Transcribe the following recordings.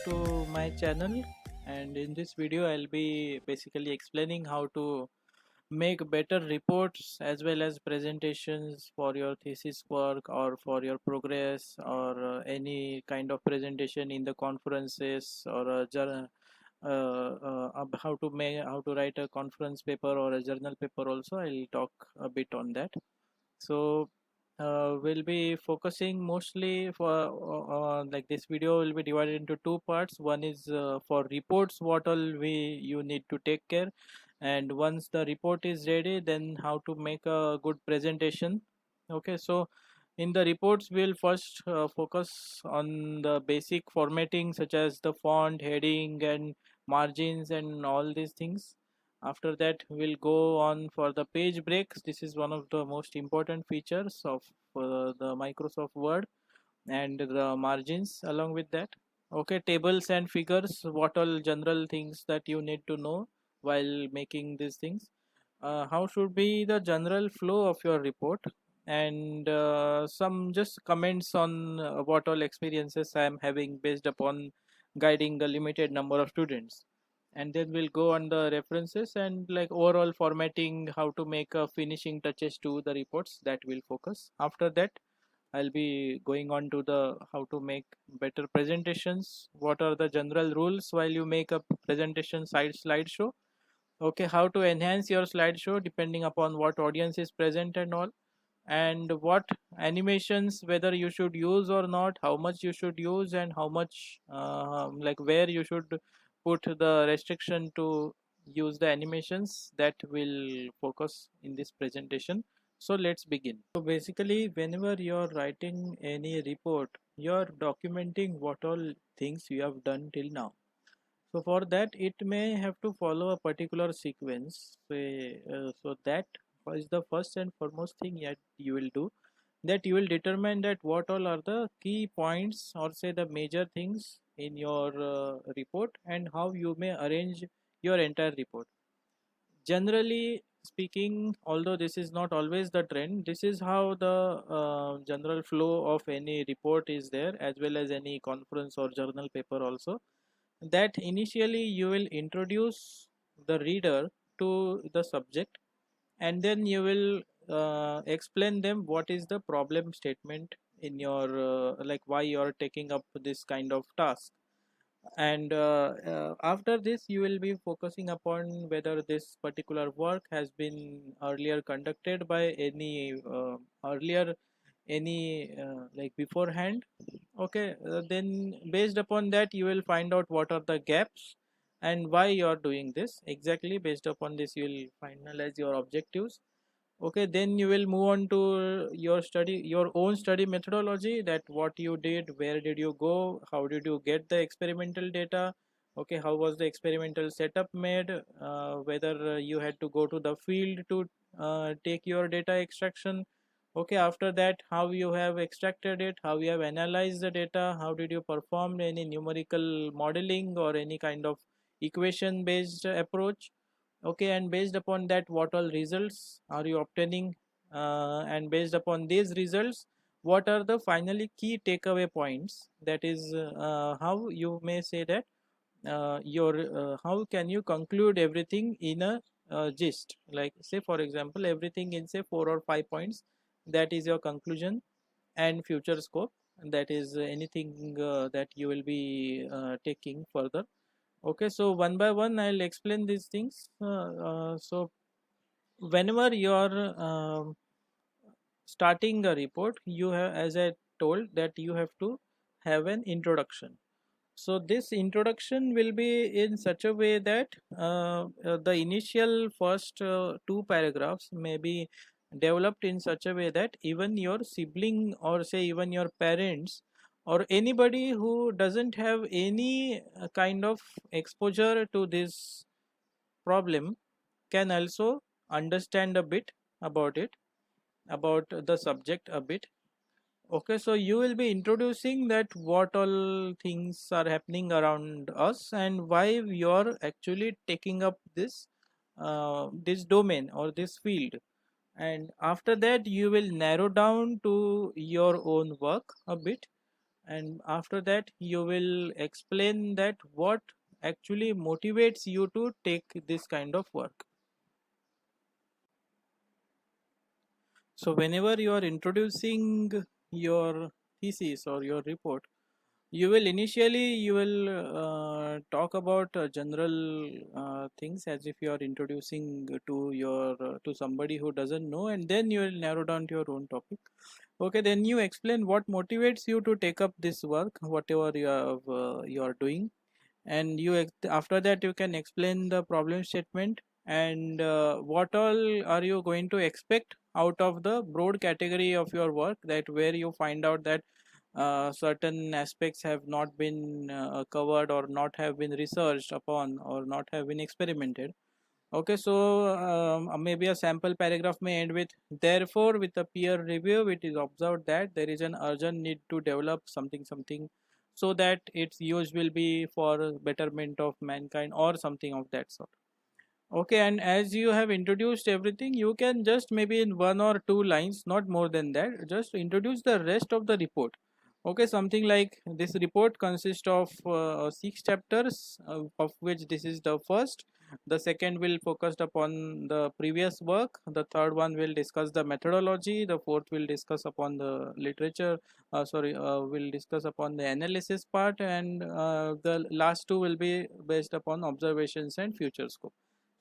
to my channel, and in this video I'll be basically explaining how to make better reports as well as presentations for your thesis work or for your progress or any kind of presentation in the conferences or how to write a conference paper or a journal paper. Also I'll talk a bit on that. So we'll be focusing mostly for like this video will be divided into two parts. One is for reports, what all you need to take care, and once the report is ready, then how to make a good presentation. Okay, so in the reports we'll first focus on the basic formatting such as the font, heading and margins and all these things. After that we'll go on for the page breaks. This is one of the most important features of the Microsoft Word, and the margins along with that. Okay, tables and figures, what all general things that you need to know while making these things. How should be the general flow of your report, and some just comments on what all experiences I am having based upon guiding a limited number of students. And then we'll go on the references and like overall formatting, how to make a finishing touches to the reports, that will focus. After that I'll be going on to the how to make better presentations, what are the general rules while you make a presentation slideshow. Okay, how to enhance your slideshow depending upon what audience is present and all, and what animations whether you should use or not, how much you should use, and how much like where you should put the restriction to use the animations, that will focus in this presentation. So let's begin. So basically whenever you're writing any report, you're documenting what all things you have done till now. So for that it may have to follow a particular sequence. So that is the first and foremost thing that you will do, that you will determine that what all are the key points or say the major things in your report, and how you may arrange your entire report. Generally speaking, although this is not always the trend, this is how the general flow of any report is there, as well as any conference or journal paper also, that initially you will introduce the reader to the subject, and then you will explain them what is the problem statement in your like why you are taking up this kind of task. And after this you will be focusing upon whether this particular work has been earlier conducted by any earlier any like beforehand. Okay, then based upon that you will find out what are the gaps and why you are doing this exactly. Based upon this you will finalize your objectives. Okay, then you will move on to your own study methodology, that what you did, where did you go, how did you get the experimental data. Okay, how was the experimental setup made, whether you had to go to the field to take your data extraction. Okay, after that how you have extracted it, how you have analyzed the data, how did you perform any numerical modeling or any kind of equation based approach. Okay, and based upon that what all results are you obtaining, and based upon these results what are the finally key takeaway points, that is how you may say that your how can you conclude everything in a gist, like say for example everything in say 4 or 5 points, that is your conclusion. And future scope, that is anything that you will be taking further. Okay, so one by one I'll explain these things. So whenever you're starting a report, you have, as I told, that you have to have an introduction. So this introduction will be in such a way that the initial first two paragraphs may be developed in such a way that even your sibling or say even your parents or anybody who doesn't have any kind of exposure to this problem can also understand a bit about it, about the subject a bit. Okay, so you will be introducing that what all things are happening around us and why you're actually taking up this domain or this field. And after that you will narrow down to your own work a bit, and after that you will explain that what actually motivates you to take this kind of work. So whenever you are introducing your thesis or your report, you will initially talk about general things as if you are introducing to your to somebody who doesn't know, and then you will narrow down to your own topic. Okay, then you explain what motivates you to take up this work, whatever you are doing, and after that you can explain the problem statement, and what all are you going to expect out of the broad category of your work, that where you find out that certain aspects have not been covered or not have been researched upon or not have been experimented. Okay, so maybe a sample paragraph may end with, therefore, with a peer review, it is observed that there is an urgent need to develop something something so that its use will be for betterment of mankind or something of that sort. Okay, and as you have introduced everything, you can just maybe in one or two lines, not more than that, just introduce the rest of the report. Okay, something like this report consists of 6 chapters, of which this is the first. The second will focus upon the previous work. The third one will discuss the methodology. The fourth will discuss upon the literature. Will discuss upon the analysis part, and the last two will be based upon observations and future scope.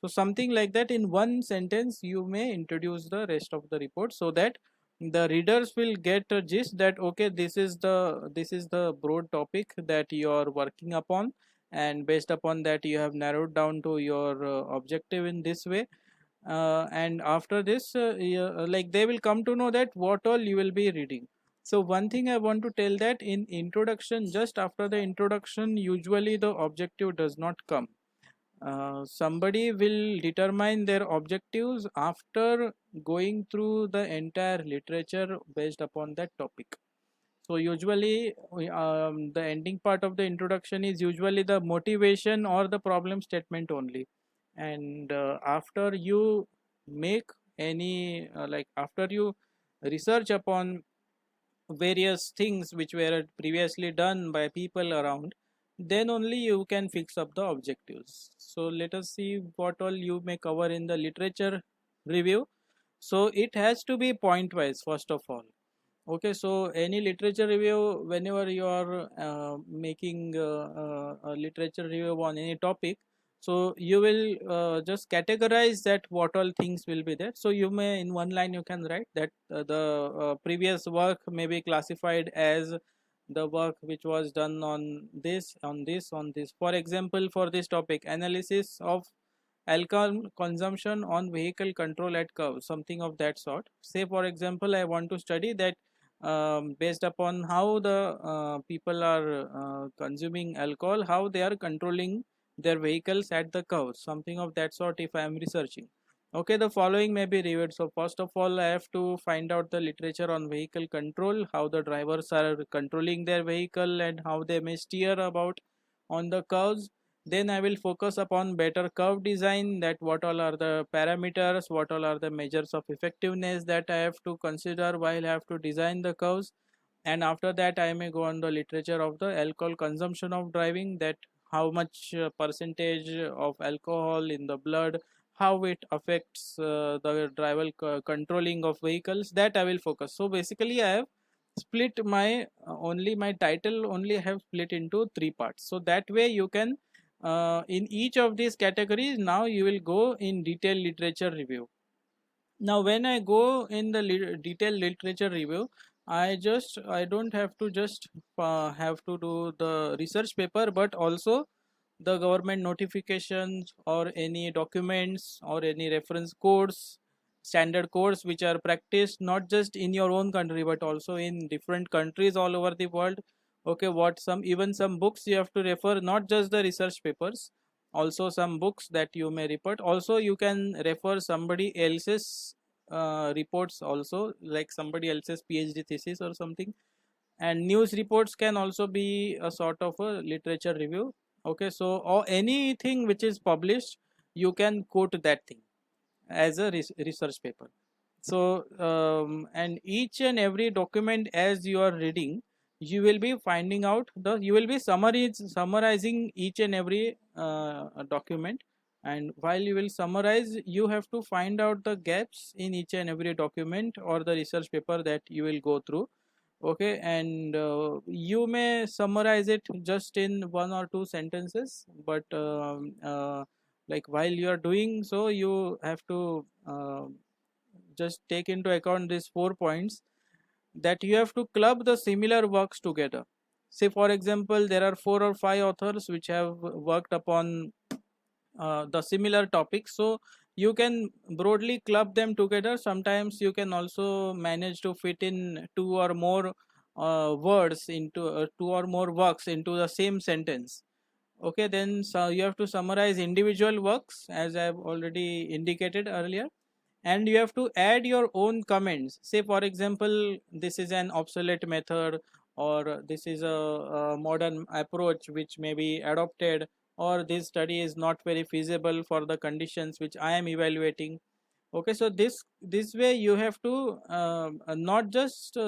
So something like that, in one sentence you may introduce the rest of the report, so that the readers will get a gist that okay, this is the broad topic that you are working upon, and based upon that you have narrowed down to your objective in this way. And after this like they will come to know that what all you will be reading. So one thing I want to tell, that in introduction, just after the introduction, usually the objective does not come. Somebody will determine their objectives after going through the entire literature based upon that topic. So usually the ending part of the introduction is usually the motivation or the problem statement only, and after you make any after you research upon various things which were previously done by people around, then only you can fix up the objectives. So let us see what all you may cover in the literature review. So it has to be point wise first of all. Okay, so any literature review, whenever you are making a literature review on any topic, so you will just categorize that what all things will be there. So you may, in one line you can write that the previous work may be classified as the work which was done on this, on this, on this. For example, for this topic, analysis of alcohol consumption on vehicle control at curves, something of that sort. Say for example, I want to study that based upon how the people are consuming alcohol, how they are controlling their vehicles at the curves, something of that sort if I am researching. Okay, the following may be reviewed. So first of all, I have to find out the literature on vehicle control, how the drivers are controlling their vehicle and how they may steer about on the curves. Then I will focus upon better curve design, that what all are the parameters, what all are the measures of effectiveness that I have to consider while I have to design the curves. And after that I may go on the literature of the alcohol consumption of driving, that how much percentage of alcohol in the blood, how it affects the driver controlling of vehicles, that I will focus. So basically I have split my only my title only have split into 3 parts, so that way you can in each of these categories now you will go in detailed literature review. Now when I go in the detailed literature review, I don't have to just have to do the research paper, but also the government notifications or any documents or any reference codes, standard codes which are practiced not just in your own country but also in different countries all over the world. Okay, what some, even some books you have to refer, not just the research papers, also some books that you may report. Also you can refer somebody else's reports also, like somebody else's PhD thesis or something. And news reports can also be a sort of a literature review. Okay, so or anything which is published, you can quote that thing as a research paper. So and each and every document as you are reading, you will be finding out you will be summarizing each and every document, and while you will summarize, you have to find out the gaps in each and every document or the research paper that you will go through. Okay, and you may summarize it just in one or two sentences, but like while you are doing so, you have to just take into account these 4 points, that you have to club the similar works together. Say for example, there are 4 or 5 authors which have worked upon the similar topics, so you can broadly club them together. Sometimes you can also manage to fit in two or more words into two or more works into the same sentence. Okay, then so you have to summarize individual works as I have already indicated earlier, and you have to add your own comments. Say for example, this is an obsolete method, or this is a modern approach which may be adopted, or this study is not very feasible for the conditions which I am evaluating. Okay, so this way you have to not just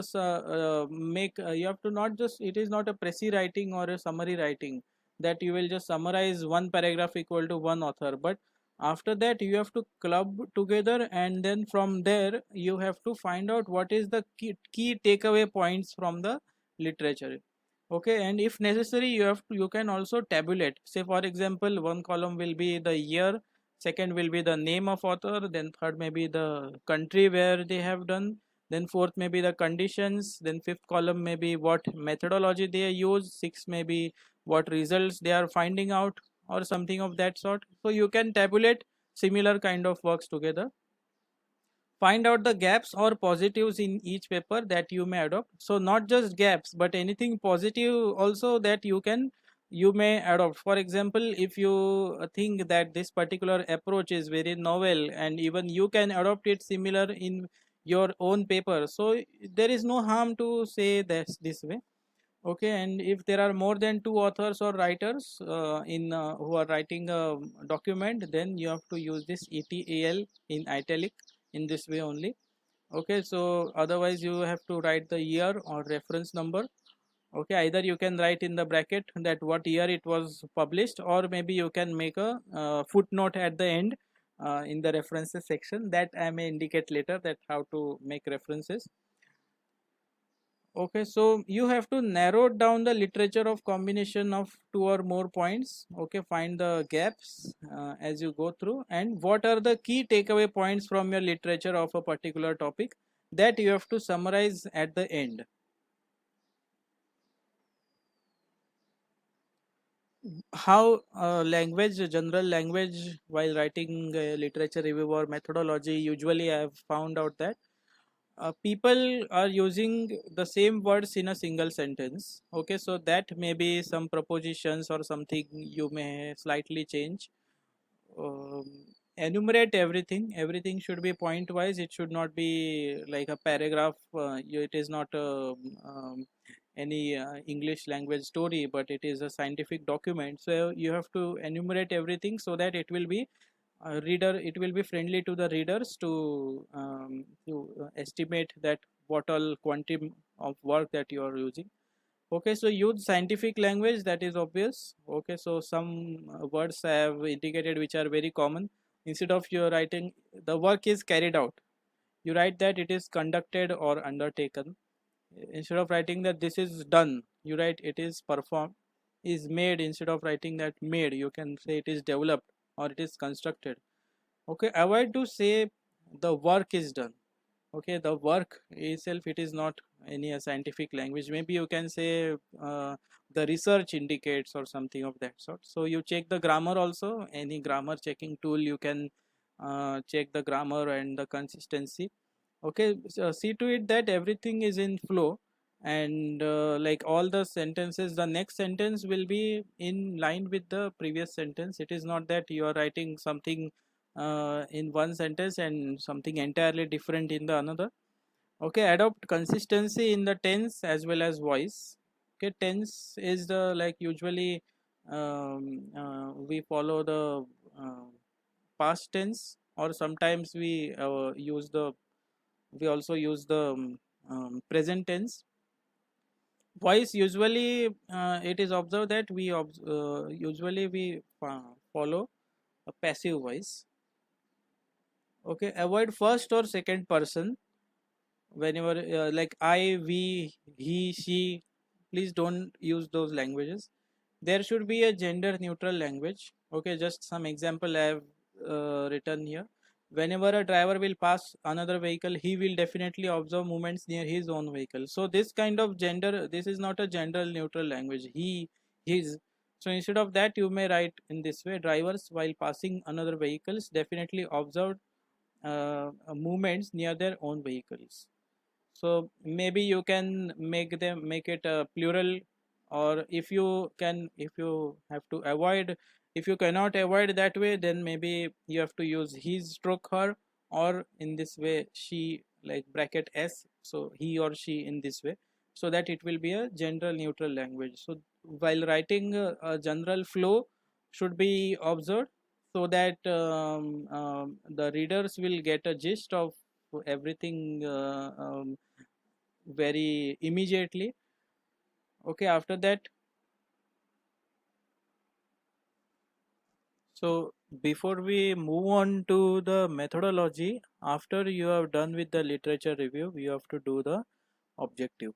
make you have to not just, it is not a précis writing or a summary writing that you will just summarize one paragraph equal to one author, but after that you have to club together, and then from there you have to find out what is the key takeaway points from the literature. Okay, and if necessary, you can also tabulate. Say for example, one column will be the year, second will be the name of author, then third may be the country where they have done, then fourth may be the conditions, then fifth column may be what methodology they use, sixth may be what results they are finding out, or something of that sort. So you can tabulate similar kind of works together. Find out the gaps or positives in each paper that you may adopt. So not just gaps, but anything positive also that you may adopt. For example, if you think that this particular approach is very novel and even you can adopt it similar in your own paper, so there is no harm to say this way. Okay, and if there are more than two authors or writers in who are writing a document, then you have to use this etal in italic in this way only. Okay, so otherwise you have to write the year or reference number. Okay, either you can write in the bracket that what year it was published, or maybe you can make a footnote at the end in the references section, that I may indicate later that how to make references. Okay, so you have to narrow down the literature of combination of two or more points. Okay, find the gaps as you go through, and what are the key takeaway points from your literature of a particular topic that you have to summarize at the end. How language, general language, while writing literature review or methodology, usually I have found out that people are using the same words in a single sentence. Okay, so that may be some propositions or something you may slightly change. um, Enumerate everything should be point wise, it should not be like a paragraph. It is not any English language story, but it is a scientific document, so you have to enumerate everything so that it will be it will be friendly to the readers to estimate that what all quantum of work that you are using. Okay, so use scientific language, that is obvious. Okay, so some words I have indicated which are very common. Instead of you writing the work is carried out, you write that it is conducted or undertaken. Instead of writing that this is done, you write it is performed. Is made, instead of writing that made, you can say it is developed or it is constructed. Okay, avoid to say the work is done. Okay, the work itself, it is not any scientific language. Maybe you can say the research indicates or something of that sort. So you check the grammar also, any grammar checking tool you can check the grammar and the consistency. Okay, so see to it that everything is in flow, and like all the sentences, the next sentence will be in line with the previous sentence. It is not that you are writing something in one sentence and something entirely different in the another. Okay, adopt consistency in the tense as well as voice. Okay, tense is the like usually we follow the past tense, or sometimes we also use the present tense. Voice, usually it is observed that usually we follow a passive voice. Okay, avoid first or second person whenever like I, we, he, she. Please don't use those languages. There should be a gender neutral language. Okay, just some example I have written here. Whenever a driver will pass another vehicle, he will definitely observe movements near his own vehicle. So this kind of gender, this is not a gender neutral language. He, his. So instead of that, you may write in this way: drivers while passing another vehicles definitely observed movements near their own vehicles. So maybe you can make it a plural, or if you can, if you have to avoid, if you cannot avoid that way, then maybe you have to use his stroke her, or in this way she, like bracket s, so he or she in this way, so that it will be a gender neutral language. So while writing a general flow should be observed, so that the readers will get a gist of everything very immediately. Okay, after that, so before we move on to the methodology, after you have done with the literature review, you have to do the objective.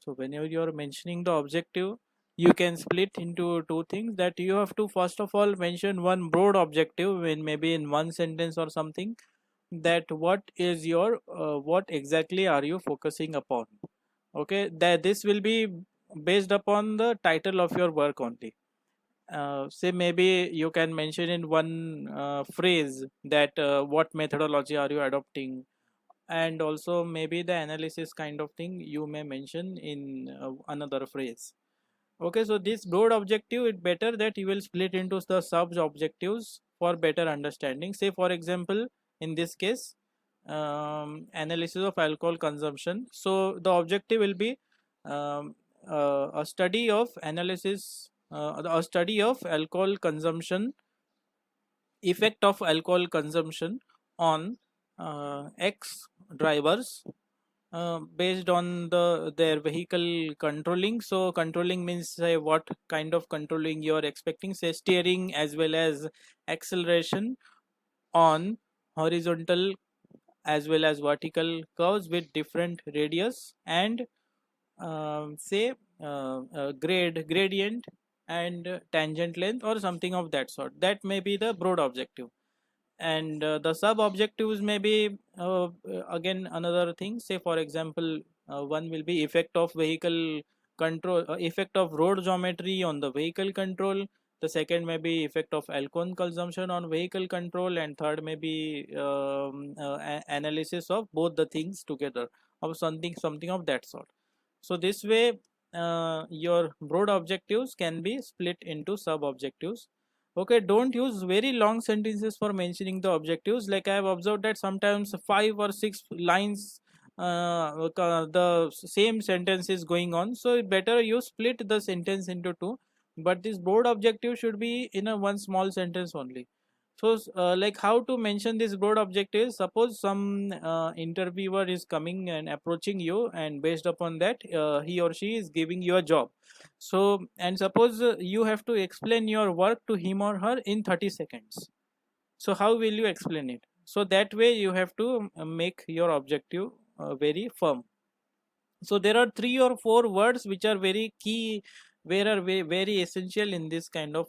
So whenever you are mentioning the objective, you can split into two things, that you have to first of all mention one broad objective in maybe in one sentence or something, that what is your what exactly are you focusing upon. Okay, that this will be based upon the title of your work only. Say maybe you can mention in one phrase that what methodology are you adopting, and also maybe the analysis kind of thing you may mention in another phrase. Okay, so this broad objective, it better that you will split into the sub objectives for better understanding. Say for example, in this case, analysis of alcohol consumption. So the objective will be um, a study of analysis, a study of alcohol consumption, effect of alcohol consumption on X drivers based on their vehicle controlling. So controlling means, say what kind of controlling you are expecting, say steering as well as acceleration on horizontal as well as vertical curves with different radius, and say gradient and tangent length or something of that sort. That may be the broad objective. And the sub objectives may be again another thing. Say for example, one will be effect of vehicle control, effect of road geometry on the vehicle control. The second may be effect of alcohol consumption on vehicle control, and third may be analysis of both the things together, of something of that sort. So this way your broad objectives can be split into sub objectives. Okay, don't use very long sentences for mentioning the objectives. Like I have observed that sometimes 5 or 6 lines the same sentence is going on, so better you split the sentence into two, but this broad objective should be in a one small sentence only. So like how to mention this broad objective: suppose some interviewer is coming and approaching you, and based upon that he or she is giving you a job. So and suppose you have to explain your work to him or her in 30 seconds. So how will you explain it? So that way you have to make your objective very firm. So there are 3 or 4 words which are very key, where are very essential in this kind of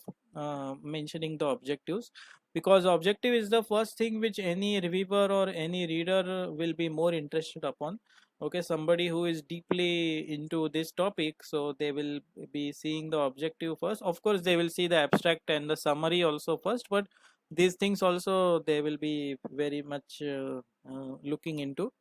mentioning the objectives, because objective is the first thing which any reviewer or any reader will be more interested upon. Okay, somebody who is deeply into this topic, so they will be seeing the objective first. Of course they will see the abstract and the summary also first, but these things also they will be very much looking into.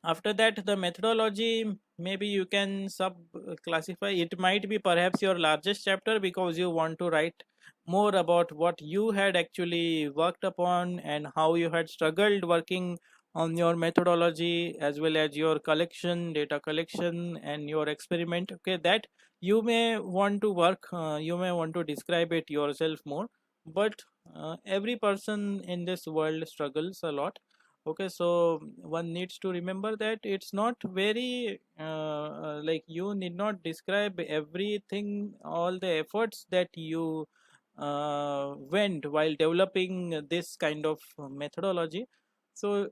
After that, the methodology, maybe you can sub classify. It might be perhaps your largest chapter, because you want to write more about what you had actually worked upon and how you had struggled working on your methodology, as well as your collection, data collection, and your experiment. Okay, that you may want to work, you may want to describe it yourself more, but every person in this world struggles a lot. Okay, so one needs to remember that it's not very like you need not describe everything, all the efforts that you went while developing this kind of methodology. So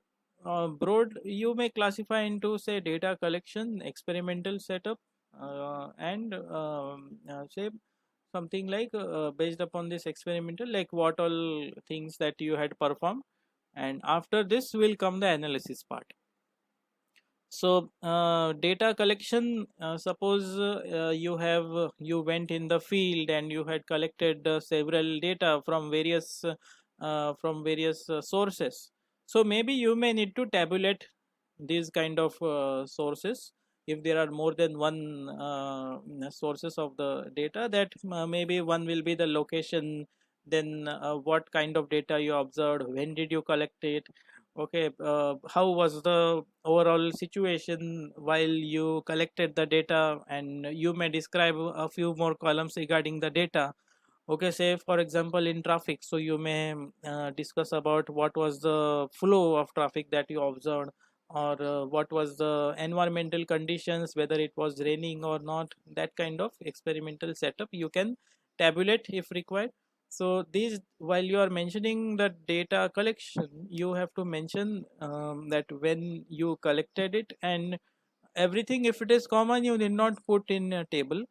broad you may classify into say data collection, experimental setup, and say something like based upon this experimental, like what all things that you had performed, and after this will come the analysis part. So data collection, suppose you went in the field and you had collected several data from various sources. So maybe you may need to tabulate these kind of sources. If there are more than one sources of the data, that maybe one will be the location, then what kind of data you observed, when did you collect it, okay, how was the overall situation while you collected the data, and you may describe a few more columns regarding the data. Okay, say for example in traffic, so you may discuss about what was the flow of traffic that you observed, or what was the environmental conditions, whether it was raining or not. That kind of experimental setup you can tabulate if required. So these, while you are mentioning the data collection, you have to mention that when you collected it, and everything, if it is common, you need not put in a table,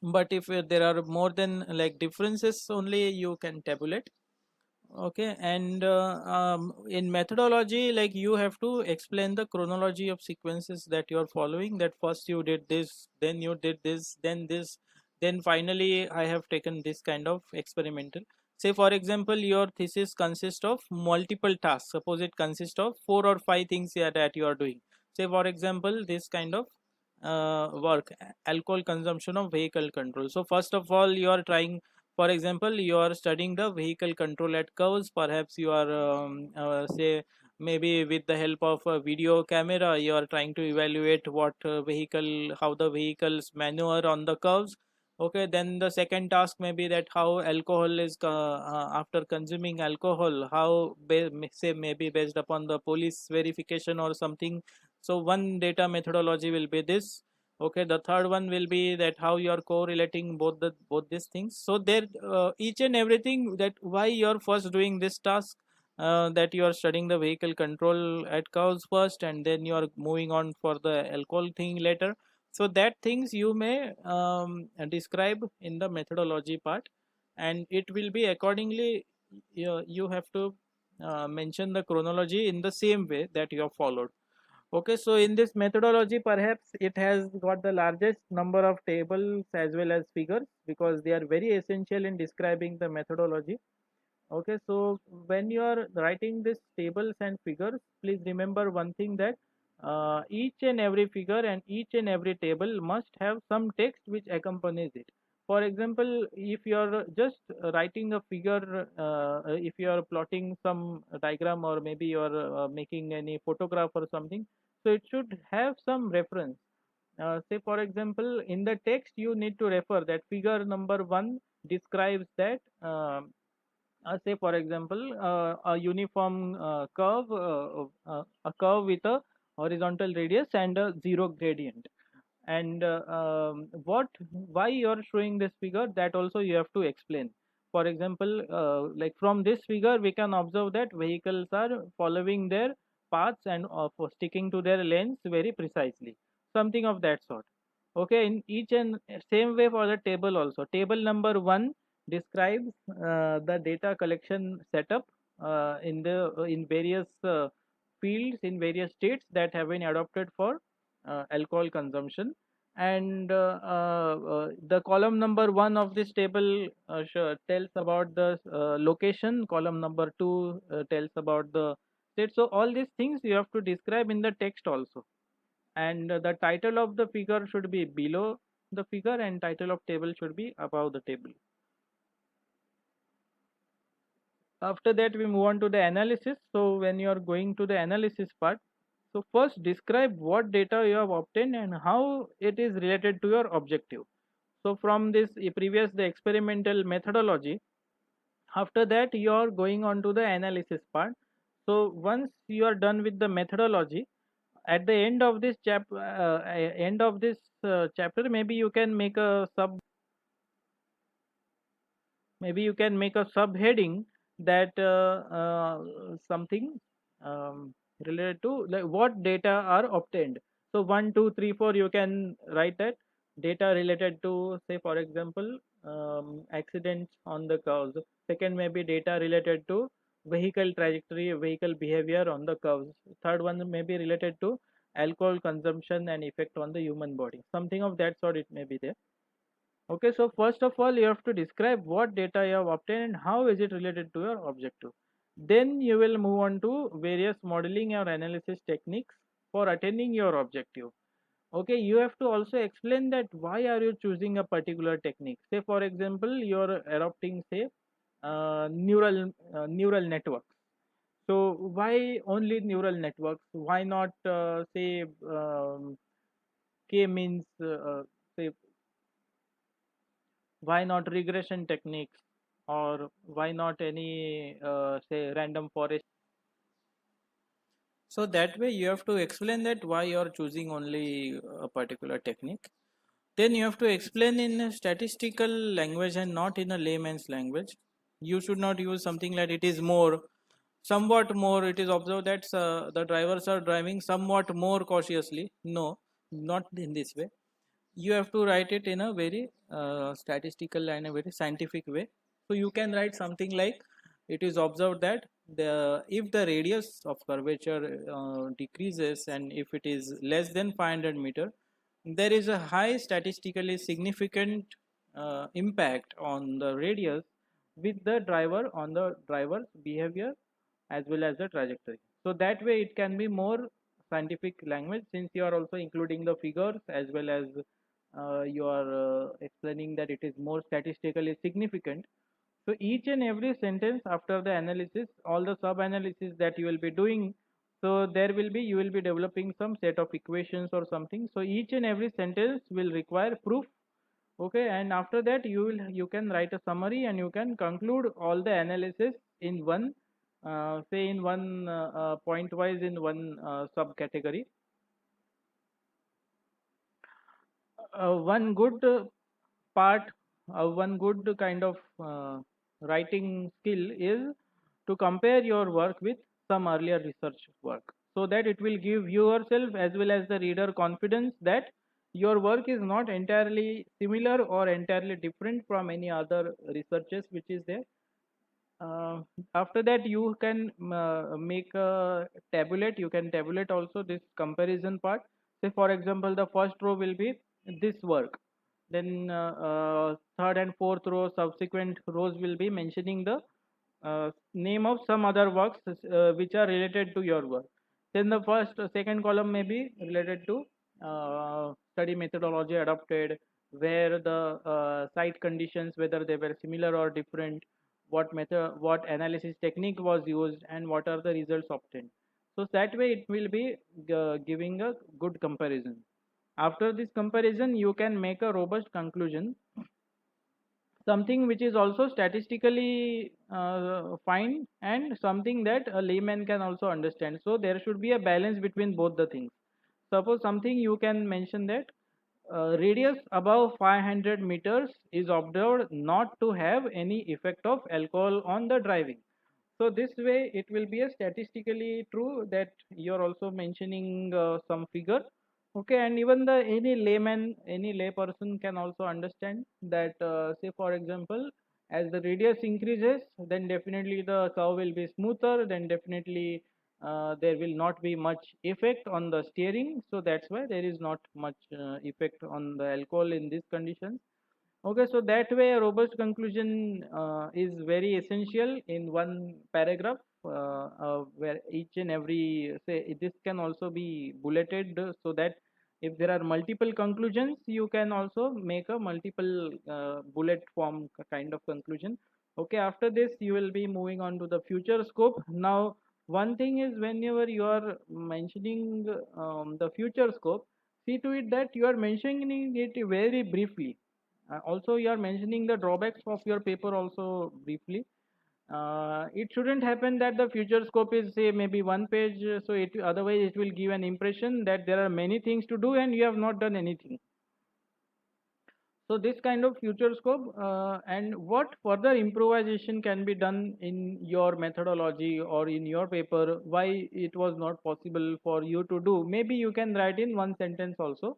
but if there are more than like differences, only you can tabulate. Okay, and in methodology, like you have to explain the chronology of sequences that you are following, that first you did this, then you did this, then this, then finally I have taken this kind of experimental. Say for example your thesis consists of multiple tasks, suppose it consists of 4 or 5 things here that you are doing. Say for example this kind of work, alcohol consumption of vehicle control. So first of all you are trying, for example you are studying the vehicle control at curves. Perhaps you are say maybe with the help of a video camera you are trying to evaluate what vehicle, how the vehicles maneuver on the curves. Okay, then the second task may be that how alcohol is after consuming alcohol, how say maybe based upon the police verification or something. So one data methodology will be this. Okay, the third one will be that how you are correlating both these things. So there each and everything, that why you are first doing this task, that you are studying the vehicle control at curves first, and then you are moving on for the alcohol thing later. So that things you may describe in the methodology part, and it will be accordingly, you have to mention the chronology in the same way that you have followed. Okay, so in this methodology, perhaps it has got the largest number of tables as well as figures, because they are very essential in describing the methodology. Okay, so when you are writing this tables and figures, please remember one thing, that each and every figure and each and every table must have some text which accompanies it. For example, if you are just writing a figure, if you are plotting some diagram, or maybe you are making any photograph or something, so it should have some reference. Say for example, in the text you need to refer that figure number 1 describes that say for example a uniform curve, a curve with a horizontal radius and a zero gradient. And what, why you are showing this figure, that also you have to explain. For example, like from this figure we can observe that vehicles are following their paths and for sticking to their lanes very precisely, something of that sort. Okay, in each and same way for the table also, table number 1 describes the data collection setup in various fields in various states that have been adopted for alcohol consumption. And the column number 1 of this table tells about the location, column number 2 tells about the state. So all these things you have to describe in the text also, and the title of the figure should be below the figure and title of table should be above the table. After that we move on to the analysis. So when you are going to the analysis part, so first describe what data you have obtained and how it is related to your objective. So from this previous the experimental methodology, after that you are going on to the analysis part. So once you are done with the methodology, at the end of this chapter, maybe you can make a subheading that something related to like what data are obtained. So 1 2 3 4 you can write that data related to, say for example, accidents on the curves. Second may be data related to vehicle trajectory, vehicle behavior on the curves. Third one may be related to alcohol consumption and effect on the human body, something of that sort it may be there. Okay, so first of all, you have to describe what data you have obtained and how is it related to your objective. Then you will move on to various modeling or analysis techniques for attaining your objective. Okay, you have to also explain that why are you choosing a particular technique. Say for example, you're adopting, say, neural networks. So why only neural networks? Why not say k-means? Say why not regression techniques, or why not any say random forest? So that way you have to explain that why you are choosing only a particular technique. Then you have to explain in a statistical language and not in a layman's language. You should not use something like it is more, somewhat more. It is observed that the drivers are driving somewhat more cautiously. No, not in this way. You have to write it in a very statistical and a very scientific way. So you can write something like it is observed that if the radius of curvature decreases and if it is less than 500 meter, there is a high statistically significant impact on the radius with the driver on the driver's behavior as well as the trajectory. So that way it can be more scientific language, since you are also including the figures as well as you are explaining that it is more statistically significant. So each and every sentence after the analysis, all the sub analysis that you will be doing, so there will be, you will be developing some set of equations or something. So each and every sentence will require proof. Okay, and after that you can write a summary and you can conclude all the analysis in one say in one point wise in one subcategory. One good part, one good kind of writing skill is to compare your work with some earlier research work, so that it will give yourself as well as the reader confidence that your work is not entirely similar or entirely different from any other researches which is there. uh, After that you can make a tabulate, you can tabulate also this comparison part. Say for example, the first row will be this work, then third and fourth row subsequent rows will be mentioning the name of some other works which are related to your work. Then the first second column may be related to study methodology adopted, where the site conditions, whether they were similar or different, what method, what analysis technique was used, and what are the results obtained. So that way it will be giving a good comparison. After this comparison you can make a robust conclusion, something which is also statistically fine and something that a layman can also understand. So there should be a balance between both the things. Suppose something you can mention that radius above 500 meters is observed not to have any effect of alcohol on the driving. So this way it will be a statistically true that you're also mentioning some figure. Okay, and even the any layman, any lay person can also understand that say for example, as the radius increases, then definitely the curve will be smoother, then definitely there will not be much effect on the steering. So that's why there is not much effect on the alcohol in this condition. Okay, so that way a robust conclusion is very essential in one paragraph, where each and every, say this can also be bulleted, so that if there are multiple conclusions, you can also make a multiple bullet form kind of conclusion. Okay, after this you will be moving on to the future scope. Now, one thing is, whenever you are mentioning the future scope, see to it that you are mentioning it very briefly. Also, you are mentioning the drawbacks of your paper also briefly. It shouldn't happen that the future scope is say maybe one page, so it otherwise it will give an impression that there are many things to do and you have not done anything. So this kind of future scope, and what further improvisation can be done in your methodology or in your paper, why it was not possible for you to do, maybe you can write in one sentence also.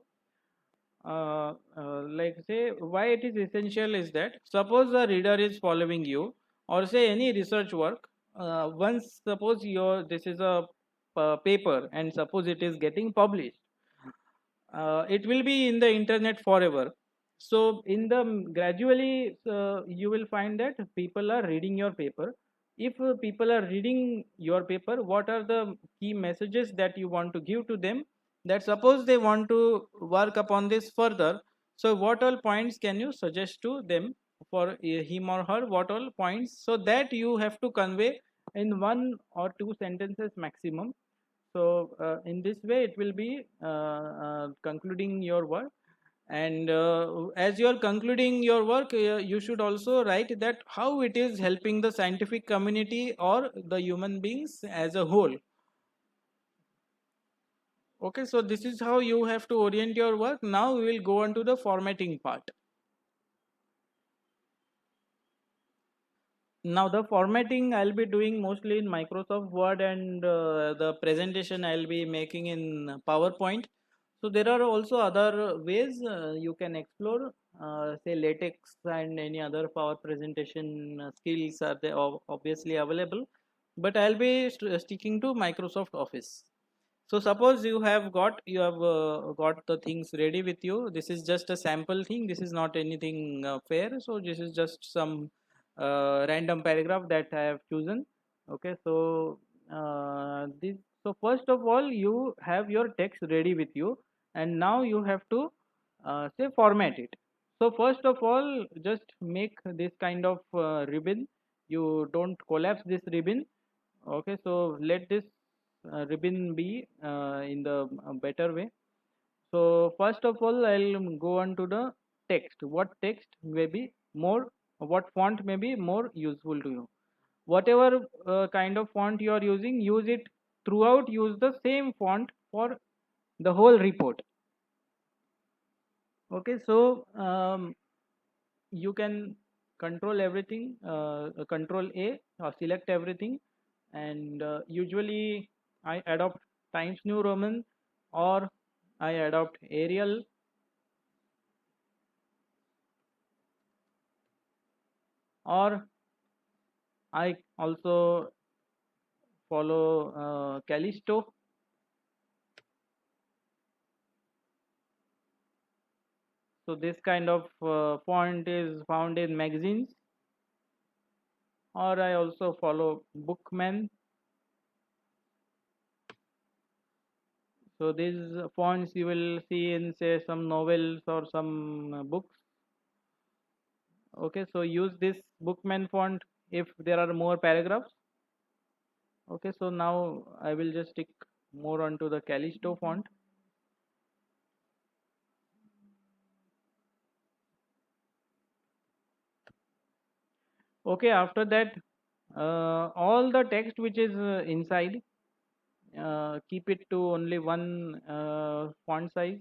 Like say why it is essential is that suppose the reader is following you, or say any research work, once suppose your this is a paper and suppose it is getting published, it will be in the internet forever. So in the gradually you will find that people are reading your paper. If people are reading your paper, what are the key messages that you want to give to them, that suppose they want to work upon this further, so what all points can you suggest to them, for him or her, what all points, so that you have to convey in one or two sentences maximum. So in this way it will be concluding your work. And as you are concluding your work, you should also write that how it is helping the scientific community or the human beings as a whole. Okay, so this is how you have to orient your work. Now we will go on to the formatting part. Now the formatting I'll be doing mostly in Microsoft Word, and the presentation I'll be making in PowerPoint. So there are also other ways you can explore, say LaTeX and any other power presentation skills are they obviously available, but I'll be sticking to Microsoft Office. So suppose you have got the things ready with you. This is just a sample thing. This is not anything fair. So this is just some random paragraph that I have chosen. Okay, so this. So first of all, you have your text ready with you, and now you have to say format it. So first of all, just make this kind of ribbon. You don't collapse this ribbon. Okay, so let this ribbon be in the better way. So first of all, I'll go on to the text. What text may be more, what font may be more useful to you. Whatever kind of font you are using, use it throughout. Use the same font for the whole report. Okay, so you can control everything, control A, or select everything, and usually I adopt Times New Roman, or I adopt Arial, or I also follow Callisto. So this kind of font is found in magazines, or I also follow Bookman. So these fonts you will see in say some novels or some books. Okay, so use this Bookman font if there are more paragraphs. Okay, so now I will just stick more onto the Callisto font. Okay, after that all the text which is inside, keep it to only one font size.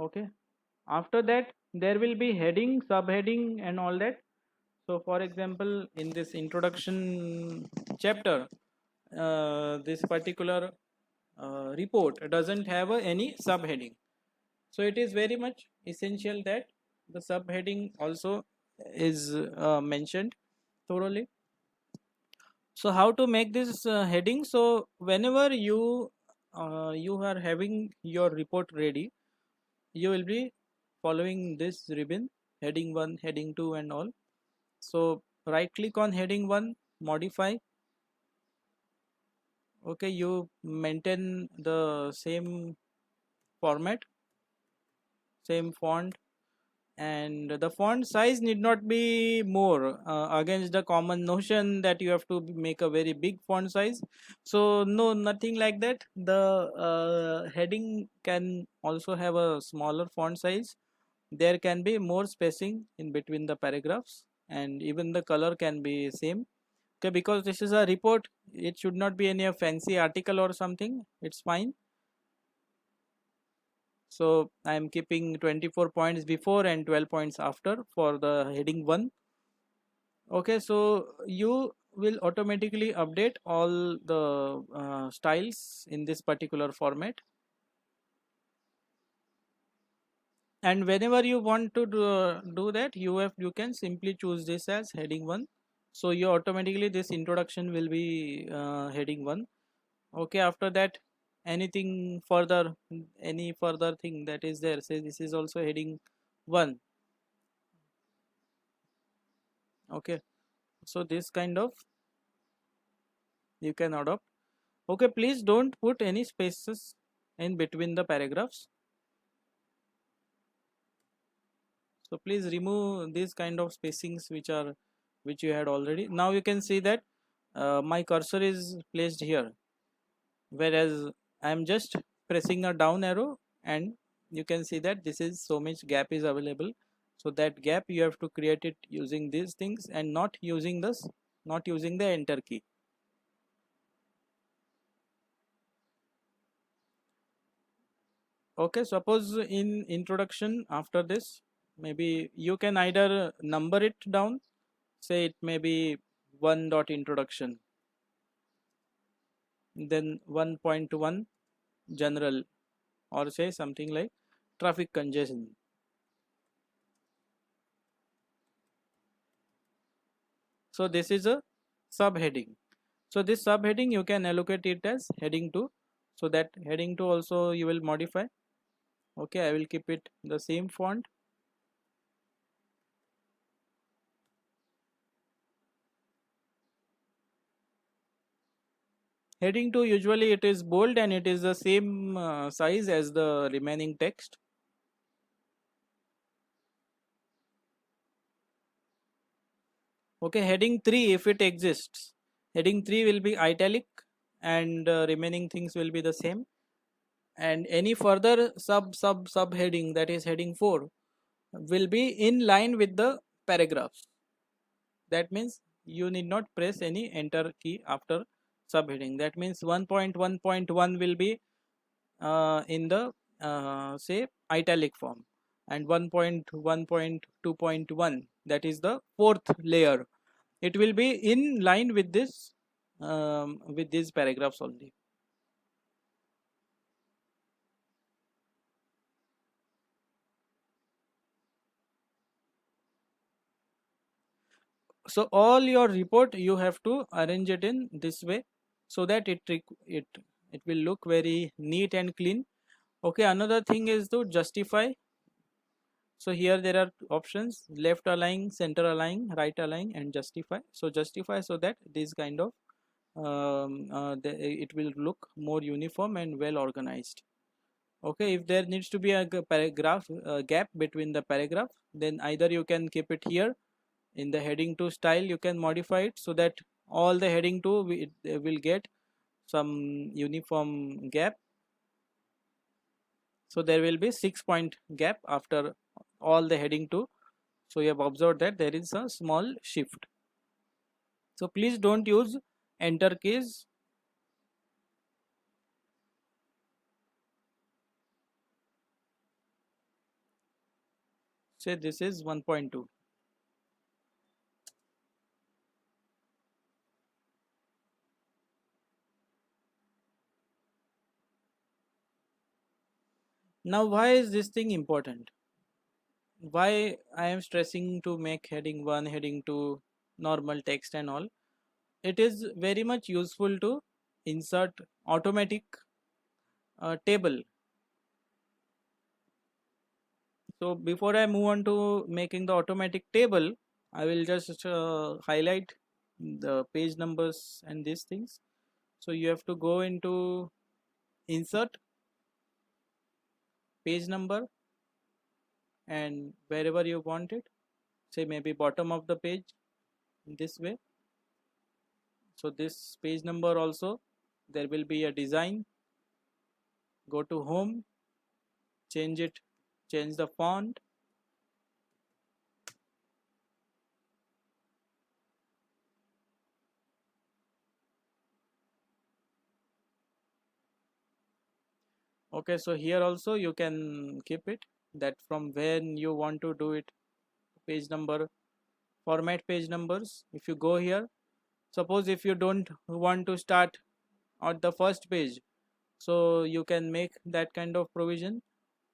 Okay, after that there will be heading, subheading and all that. So for example, in this introduction chapter, this particular report doesn't have any subheading. So it is very much essential that the subheading also is mentioned thoroughly. So how to make this heading? So whenever you are having your report ready, you will be following this ribbon, heading 1, heading 2 and all. So right click on heading 1, modify. Okay, you maintain the same format, same font, and the font size need not be more against the common notion that you have to make a very big font size. So no, nothing like that. The heading can also have a smaller font size. there can be more spacing in between the paragraphs, and even the color can be same. Okay, because this is a report, it should not be any fancy article or something, it's fine. So I am keeping 24 points before and 12 points after for the heading 1. Okay, so you will automatically update all the styles in this particular format, and whenever you want to do that, you can simply choose this as heading 1. So you automatically, this introduction will be heading 1. Okay, after that, anything further, any further thing that is there, say this is also heading 1. Okay, so this kind of you can adopt. Okay, please don't put any spaces in between the paragraphs. So please remove these kind of spacings which you had already. Now you can see that my cursor is placed here, whereas I am just pressing a down arrow, and you can see that this is so much gap is available. So that gap you have to create it using these things and not using the enter key. Okay, suppose in introduction, after this, maybe you can either number it down, say it may be 1 dot introduction, then 1.1 general, or say something like traffic congestion. So this is a subheading. So this subheading you can allocate it as heading 2. So that heading 2 also you will modify. Okay, I will keep it the same font. Heading 2 usually it is bold and it is the same size as the remaining text. Okay, heading 3, if it exists, heading 3 will be italic and remaining things will be the same. And any further subheading, that is heading 4, will be in line with the paragraphs. That means you need not press any enter key after subheading. That means 1.1.1 will be in the say italic form, and 1.1.2.1, that is the fourth layer, it will be in line with this with these paragraphs only. So all your report you have to arrange it in this way, so that it will look very neat and clean. Okay, another thing is to justify. So here there are options: left align, center align, right align, and justify. So justify so that this kind of it will look more uniform and well organized. Okay, if there needs to be a paragraph gap between the paragraph, then either you can keep it here in the heading 2 style, you can modify it so that all the heading 2 will get some uniform gap. So there will be 6-point gap after all the heading 2. So you have observed that there is a small shift. So please don't use enter keys. Say this is 1.2. Now why is this thing important? Why I am stressing to make heading 1, heading 2, normal text and all? It is very much useful to insert automatic table. So before I move on to making the automatic table, I will just highlight the page numbers and these things. So you have to go into insert, page number, and wherever you want it, say maybe bottom of the page, this way. So this page number also, there will be a design. Go to home, change the font, Okay, so here also you can keep it, that from when you want to do it. Page number, format page numbers. If you go here, suppose if you don't want to start at the first page, so you can make that kind of provision.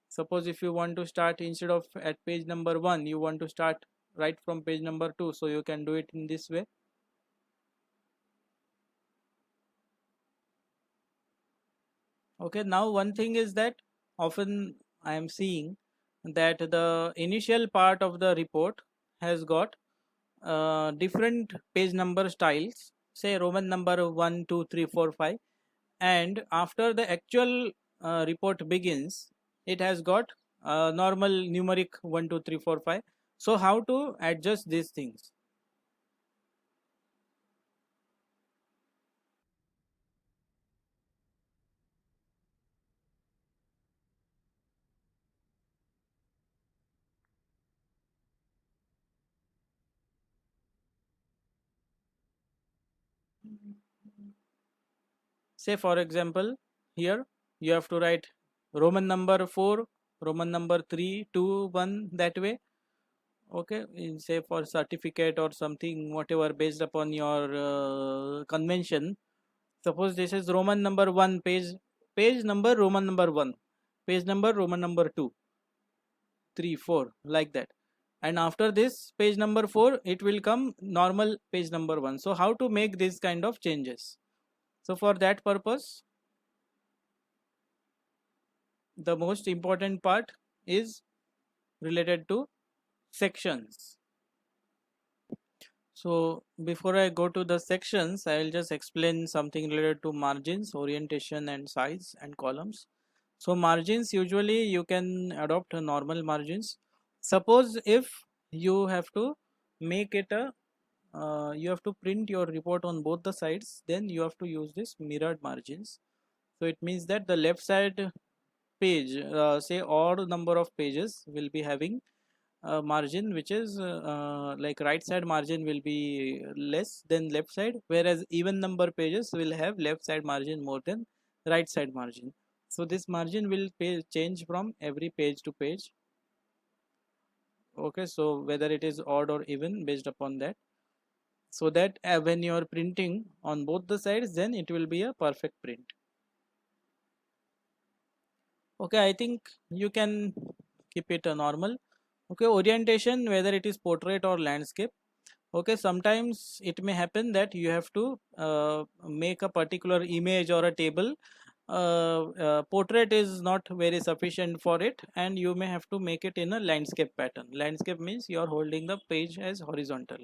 Suppose if you want to start, instead of at page number 1, you want to start right from page number 2, so you can do it in this way. Okay, now one thing is that often I am seeing that the initial part of the report has got different page number styles, say Roman number 1, 2, 3, 4, 5, and after the actual report begins, it has got normal numeric 1, 2, 3, 4, 5. So how to adjust these things? Say for example, here you have to write Roman number 4, Roman number 3, 2, 1, that way. Okay, in say for certificate or something, whatever, based upon your convention. Suppose this is Roman number 1, page number Roman number 1, page number Roman number 2, 3, 4, like that. And after this page number 4, it will come normal page number 1. So how to make this kind of changes? So for that purpose, the most important part is related to sections. So before I go to the sections, I will just explain something related to margins, orientation and size and columns. So margins, usually you can adopt a normal margins. Suppose if you have to make it a you have to print your report on both the sides, then you have to use this mirrored margins. So it means that the left side page, say odd number of pages, will be having margin which is like right side margin will be less than left side, whereas even number pages will have left side margin more than right side margin. So this margin will change from every page to page. Okay, so whether it is odd or even, based upon that, so that when you are printing on both the sides, then it will be a perfect print. Okay, I think you can keep it a normal. Okay, orientation, whether it is portrait or landscape. Okay, sometimes it may happen that you have to make a particular image or a table. Portrait is not very sufficient for it, and you may have to make it in a landscape pattern. Landscape means you are holding the page as horizontal.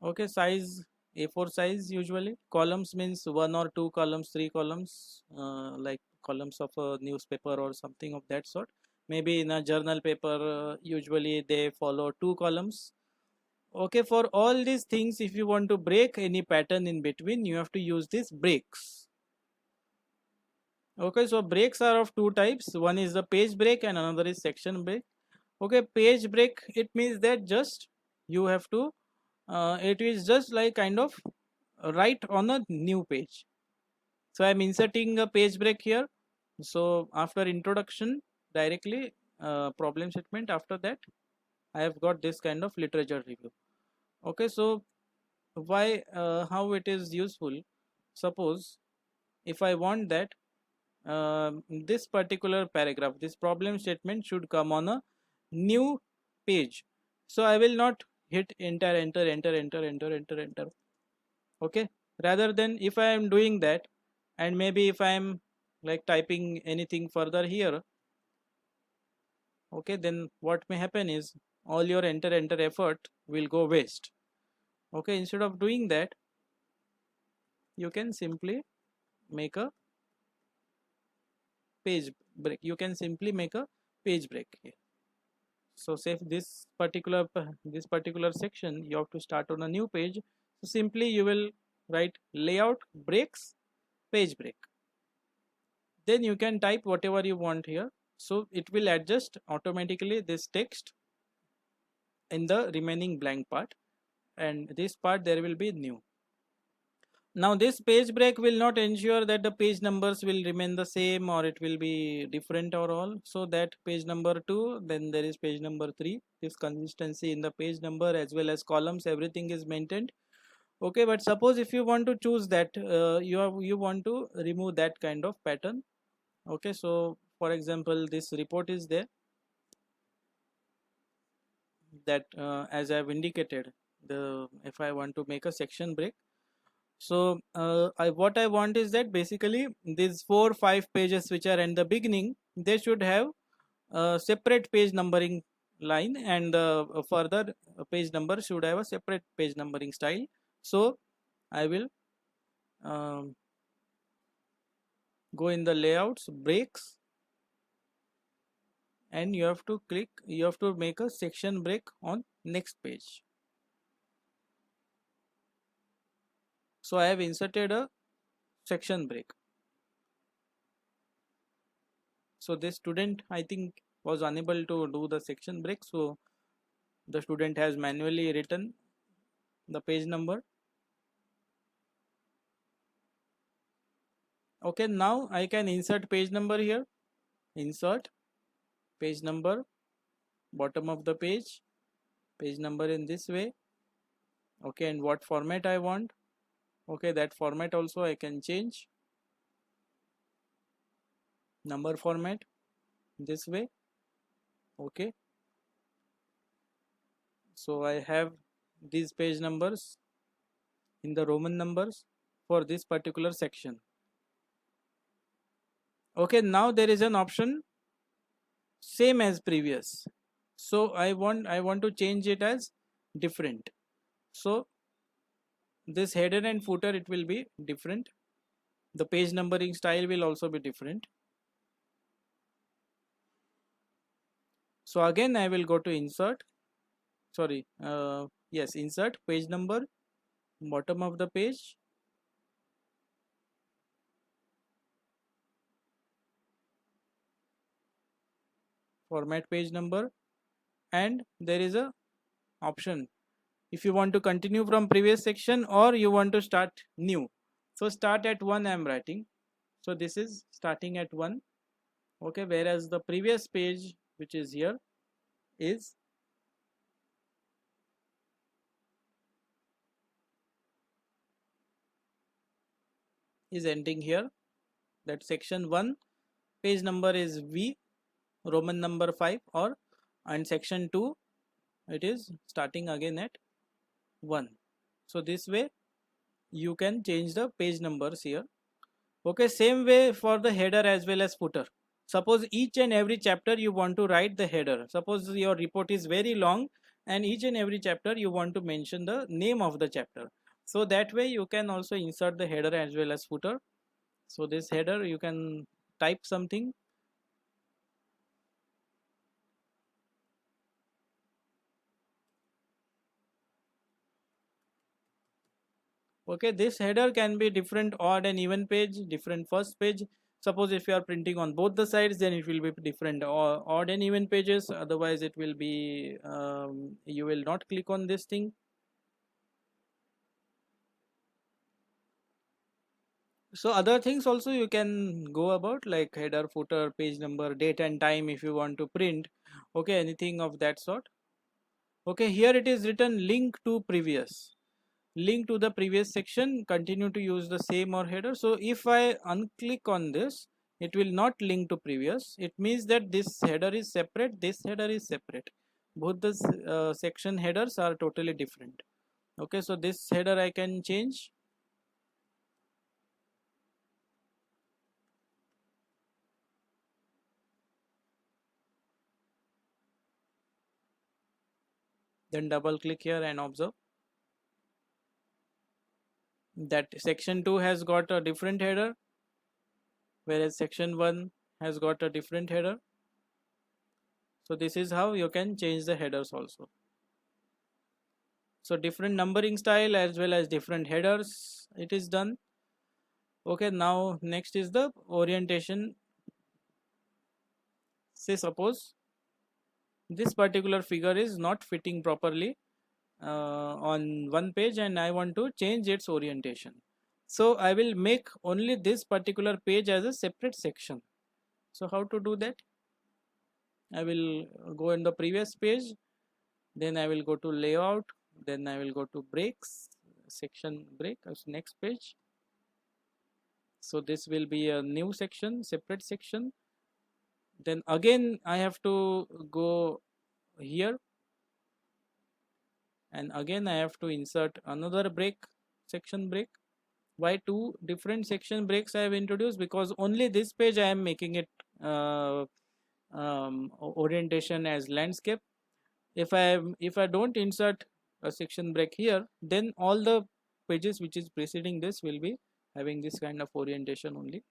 Okay, size A4 size usually. Columns means 1 or 2 columns, 3 columns, like columns of a newspaper or something of that sort. Maybe in a journal paper, usually they follow 2 columns. Okay, for all these things, if you want to break any pattern in between, you have to use these breaks. Okay, so breaks are of two types. One is the page break and another is section break. Okay, page break, it means that just you have to it is just like kind of write on a new page. So I'm inserting a page break here. So after introduction, directly problem statement, after that I have got this kind of literature review. Okay, so why how it is useful? Suppose if I want that this particular paragraph, this problem statement should come on a new page, so I will not hit enter, enter, enter, enter, enter, enter, enter. Okay, rather than if I am doing that, and maybe if I am like typing anything further here, okay, then what may happen is all your enter, enter effort will go waste. Okay, instead of doing that, you can simply make a page break. You can simply make a page break here. So say this particular section you have to start on a new page, so simply you will write layout breaks page break, then you can type whatever you want here, so it will adjust automatically this text in the remaining blank part, and this part there will be new. Now this page break will not ensure that the page numbers will remain the same or it will be different or all. So that page number 2, then there is page number 3. This consistency in the page number as well as columns, everything is maintained. Okay, but suppose if you want to choose that, you want to remove that kind of pattern. Okay, so for example, this report is there, that as I have indicated, the if I want to make a section break, so what I want is that basically these 4-5 pages which are in the beginning, they should have a separate page numbering line, and the further page number should have a separate page numbering style. So I will um, go in the layouts, breaks, and you have to make a section break on next page. So I have inserted a section break. So this student, I think, was unable to do the section break, so the student has manually written the page number. Okay, now I can insert page number here. Insert page number, bottom of the page number in this way. Okay, and what format I want. Okay, that format also I can change. Number format this way. Okay, so I have these page numbers in the Roman numbers for this particular section. Okay, now there is an option same as previous, so I want to change it as different. So this header and footer, it will be different. The page numbering style will also be different. So again I will go to insert, sorry, yes, insert page number, bottom of the page, format page number, and there is a option if you want to continue from previous section or you want to start new. So start at 1 I am writing, so this is starting at 1. Okay, whereas the previous page which is here is ending here. That section 1 page number is V, Roman number 5, or and section 2 it is starting again at 1. So this way you can change the page numbers here. Okay, same way for the header as well as footer. Suppose each and every chapter you want to write the header. Suppose your report is very long and each and every chapter you want to mention the name of the chapter. So that way you can also insert the header as well as footer. So this header you can type something. Okay, this header can be different odd and even page, different first page. Suppose if you are printing on both the sides, then it will be different odd and even pages. Otherwise it will be you will not click on this thing. So other things also you can go about, like header, footer, page number, date and time if you want to print. Okay, anything of that sort. Okay, here it is written link to previous. Link to the previous section, continue to use the same or header. So if I unclick on this, it will not link to previous. It means that this header is separate, this header is separate. Both the section headers are totally different. Okay, so this header I can change. Then double click here and observe that section 2 has got a different header, whereas section 1 has got a different header. So this is how you can change the headers also. So different numbering style as well as different headers, it is done. Okay, now next is the orientation. Say suppose this particular figure is not fitting properly on one page and I want to change its orientation. So I will make only this particular page as a separate section. So how to do that? I will go in the previous page, then I will go to layout, then I will go to breaks, section break as next page. So this will be a new section, separate section. Then again I have to go here, and again I have to insert another break, section break. Why two different section breaks I have introduced? Because only this page I am making it orientation as landscape. If I don't insert a section break here, then all the pages which is preceding this will be having this kind of orientation only.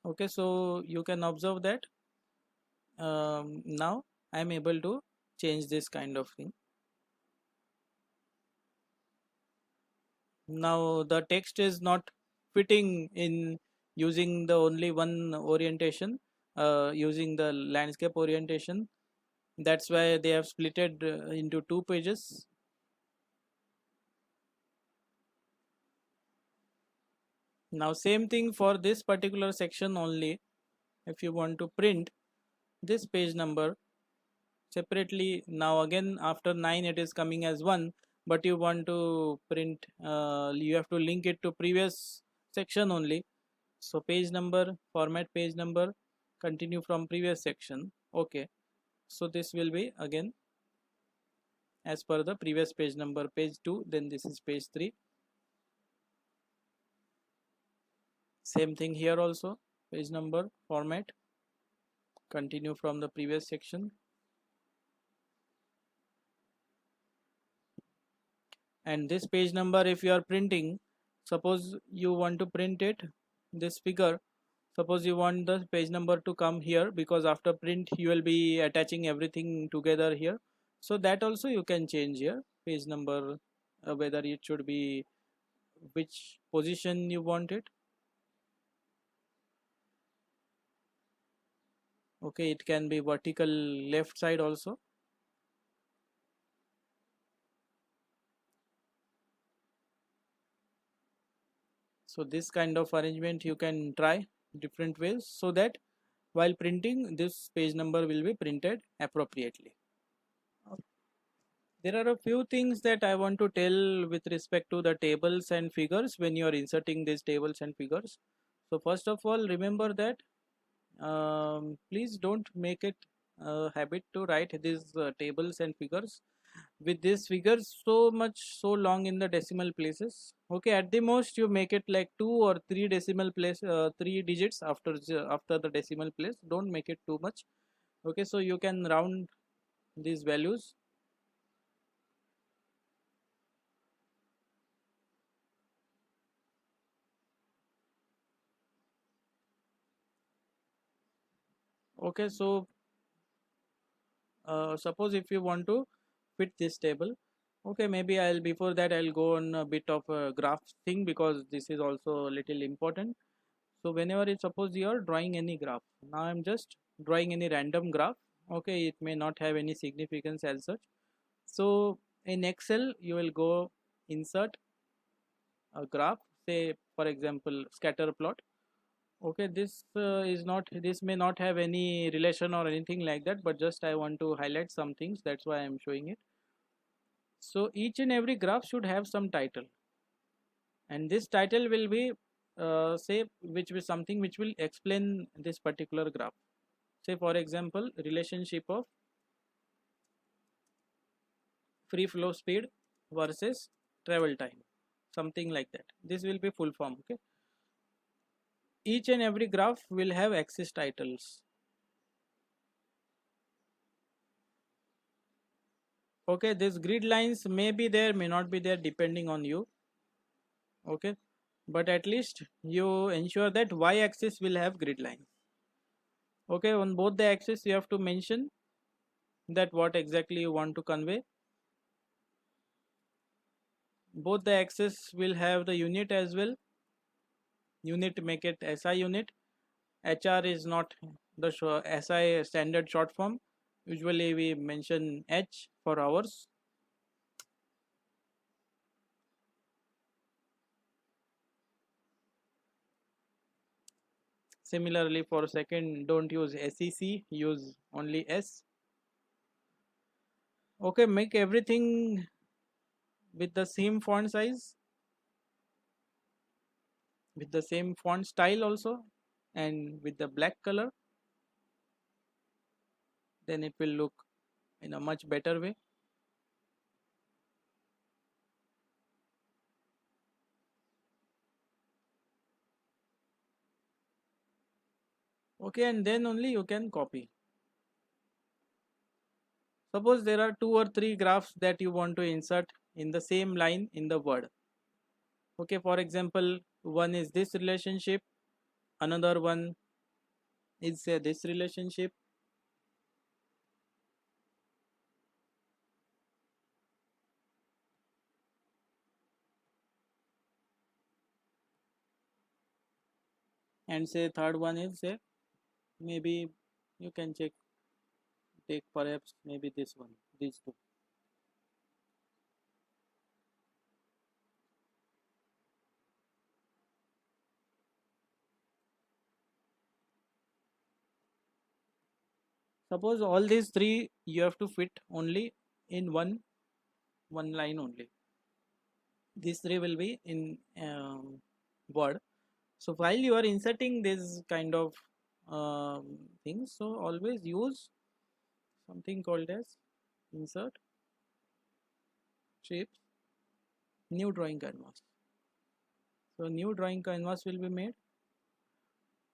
Okay, so you can observe that now I am able to change this kind of thing. Now the text is not fitting in using the only one orientation, using the landscape orientation. That's why they have split it into two pages. Now same thing for this particular section only. If you want to print this page number separately, now again after 9 it is coming as 1, but you want to print, you have to link it to previous section only. So page number, format page number, continue from previous section. Okay, so this will be again as per the previous page number, page 2, then this is page 3. Same thing here also, page number, format, continue from the previous section. And this page number, if you are printing, suppose you want to print it, this figure, suppose you want the page number to come here, because after print you will be attaching everything together here. So that also you can change here, page number, whether it should be which position you want it. Okay, it can be vertical left side also. So this kind of arrangement you can try different ways, so that while printing this page number will be printed appropriately. There are a few things that I want to tell with respect to the tables and figures when you are inserting these tables and figures. So first of all, remember that please don't make it a habit to write these tables and figures with these figures so long in the decimal places. Okay, at the most you make it like 2 or 3 decimal place, 3 digits after the decimal place. Don't make it too much. Okay, so you can round these values. Okay, so suppose if you want to fit this table, okay, maybe I'll before that I'll go on a bit of a graph thing, because this is also a little important. So whenever you suppose you are drawing any graph, now I'm just drawing any random graph. Okay, it may not have any significance as such. So in Excel you will go insert a graph, say for example scatter plot. Okay, this may not have any relation or anything like that, but just I want to highlight some things, that's why I am showing it. So each and every graph should have some title, and this title will be say which is something which will explain this particular graph. Say for example relationship of free flow speed versus travel time, something like that. This will be full form. Okay, each and every graph will have axis titles. Okay, these grid lines may be there, may not be there, depending on you. Okay, but at least you ensure that y axis will have grid lines. Okay, on both the axes you have to mention that what exactly you want to convey. Both the axes will have the unit as well. Unit, make it SI unit. HR is not the SI standard short form. Usually we mention H for hours. Similarly for second, don't use SEC, use only S. Okay, make everything with the same font size, with the same font style also, and with the black color. Then it will look in a much better way. Okay, and then only you can copy. Suppose there are 2 or 3 graphs that you want to insert in the same line in the word. Okay, for example, one is this relationship, another one is this relationship, and say third one is say maybe you can take perhaps maybe this one, these two. Suppose all these three you have to fit only in one line only. These three will be in word. So while you are inserting this kind of things, so always use something called as insert shapes new drawing canvas. So new drawing canvas will be made,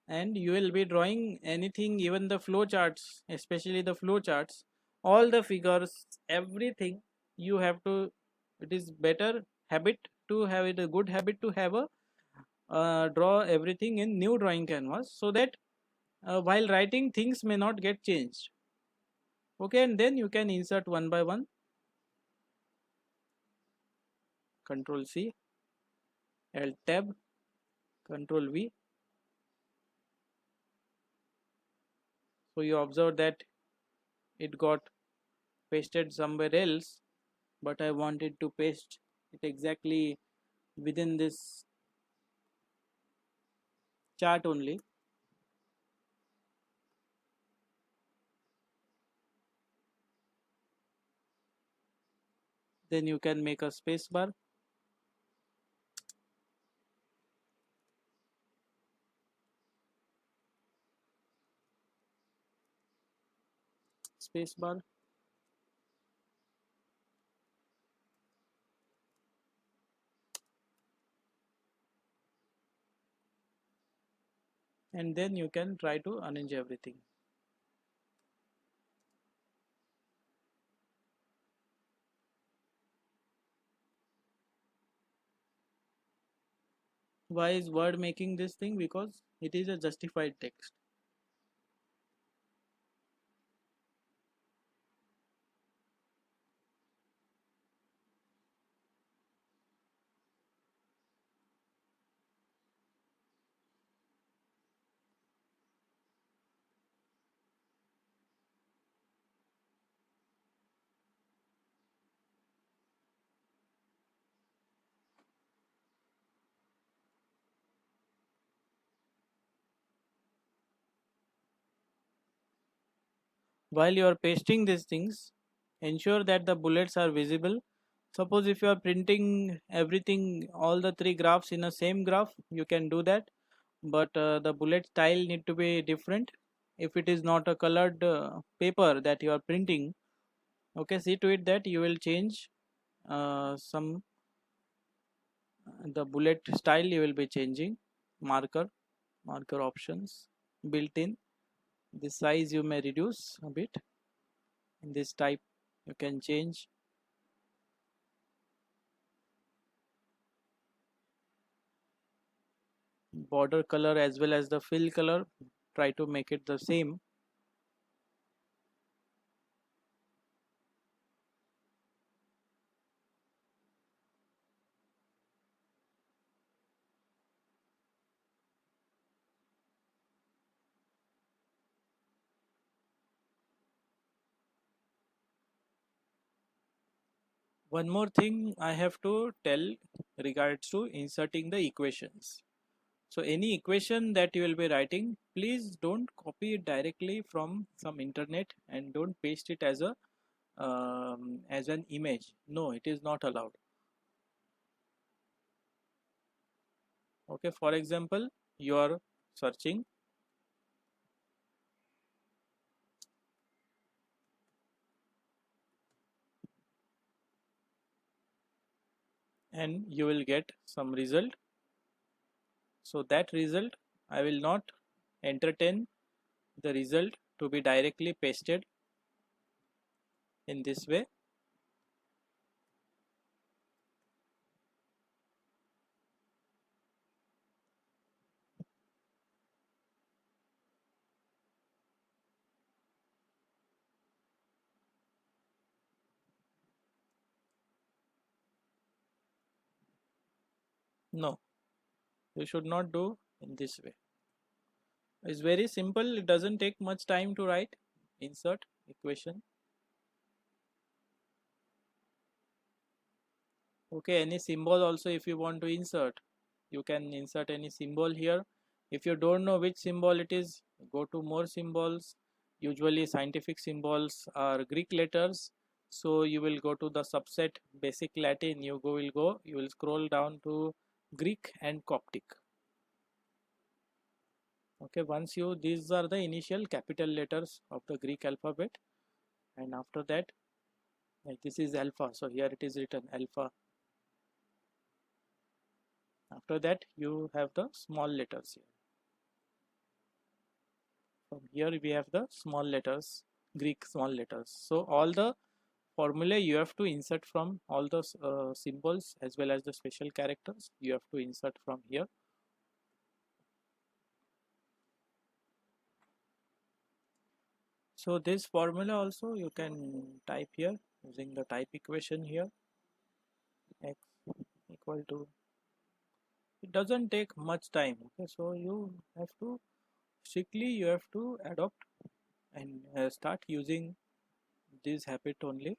and you will be drawing anything, even the flow charts, especially the flow charts, all the figures, everything you have to. It is better habit to have it, a good habit to have a draw everything in new drawing canvas, so that while writing things may not get changed. Okay, and then you can insert one by one. Control C, Alt tab, Control V. So you observe that it got pasted somewhere else, but I wanted to paste it exactly within this chart only. Then you can make a space bar. Space bar. And then you can try to arrange everything. Why is Word making this thing? Because it is a justified text. While you are pasting these things, ensure that the bullets are visible. Suppose if you are printing everything, all the 3 graphs in a same graph, you can do that, but the bullet style need to be different. If it is not a colored paper that you are printing, okay, see to it that you will change some the bullet style you will be changing. Marker options built in. The size you may reduce a bit. In this type you can change. Border color as well as the fill color, try to make it the same. One more thing I have to tell regards to inserting the equations. So any equation that you will be writing, please don't copy it directly from some internet and don't paste it as an image. No, it is not allowed. Okay, for example, you are searching and you will get some result. So that result, I will not entertain the result to be directly pasted in this way. No, you should not do in this way. It's very simple. It doesn't take much time to write. Insert equation. Okay, any symbol also if you want to insert, you can insert any symbol here. If you don't know which symbol it is, go to more symbols. Usually scientific symbols are Greek letters. So you will go to the subset basic Latin. You will scroll down to Greek and Coptic. Okay, once you, these are the initial capital letters of the Greek alphabet, and after that, like this is alpha, so here it is written alpha. After that you have the small letters here. From here we have the small letters, Greek small letters. So all the formula you have to insert from all those symbols as well as the special characters you have to insert from here. So this formula also you can type here using the type equation here, x equal to, it doesn't take much time. Okay, so you have to strictly you have to adopt and start using this habit only.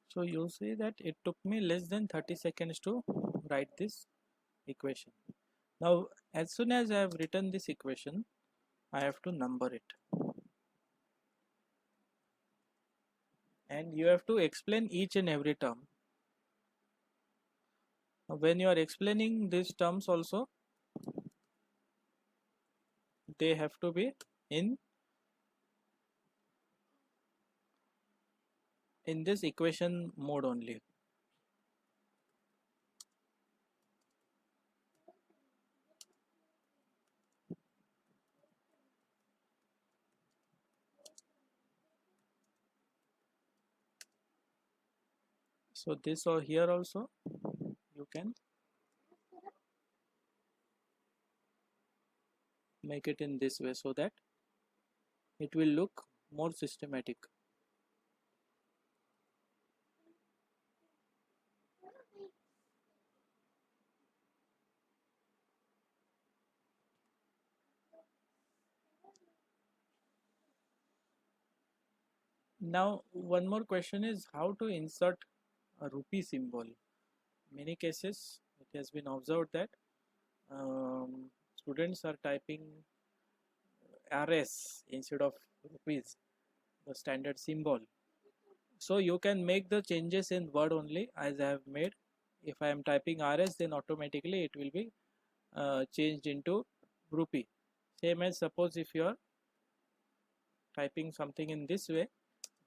So you see that it took me less than 30 seconds to write this equation. Now as soon as I have written this equation, I have to number it, and you have to explain each and every term. Now, when you are explaining these terms also, they have to be in this equation mode only. So this or here also you can make it in this way so that it will look more systematic. Now one more question is how to insert a rupee symbol. Many cases it has been observed that students are typing RS instead of rupees, the standard symbol. So you can make the changes in word only as I have made. If I am typing RS, then automatically it will be changed into rupee. Same as suppose if you are typing something in this way,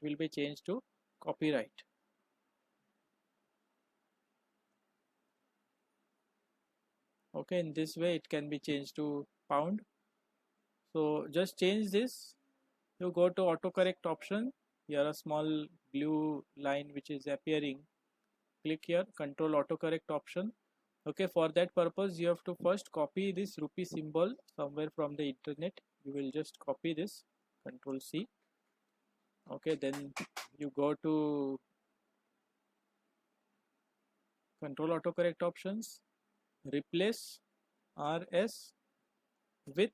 it will be changed to copyright. Okay, in this way it can be changed to pound. So just change this. You go to autocorrect option, here a small blue line which is appearing. Click here, control autocorrect option. Okay, for that purpose you have to first copy this rupee symbol somewhere from the internet. You will just copy this, control C. Okay, then you go to control autocorrect options, replace RS with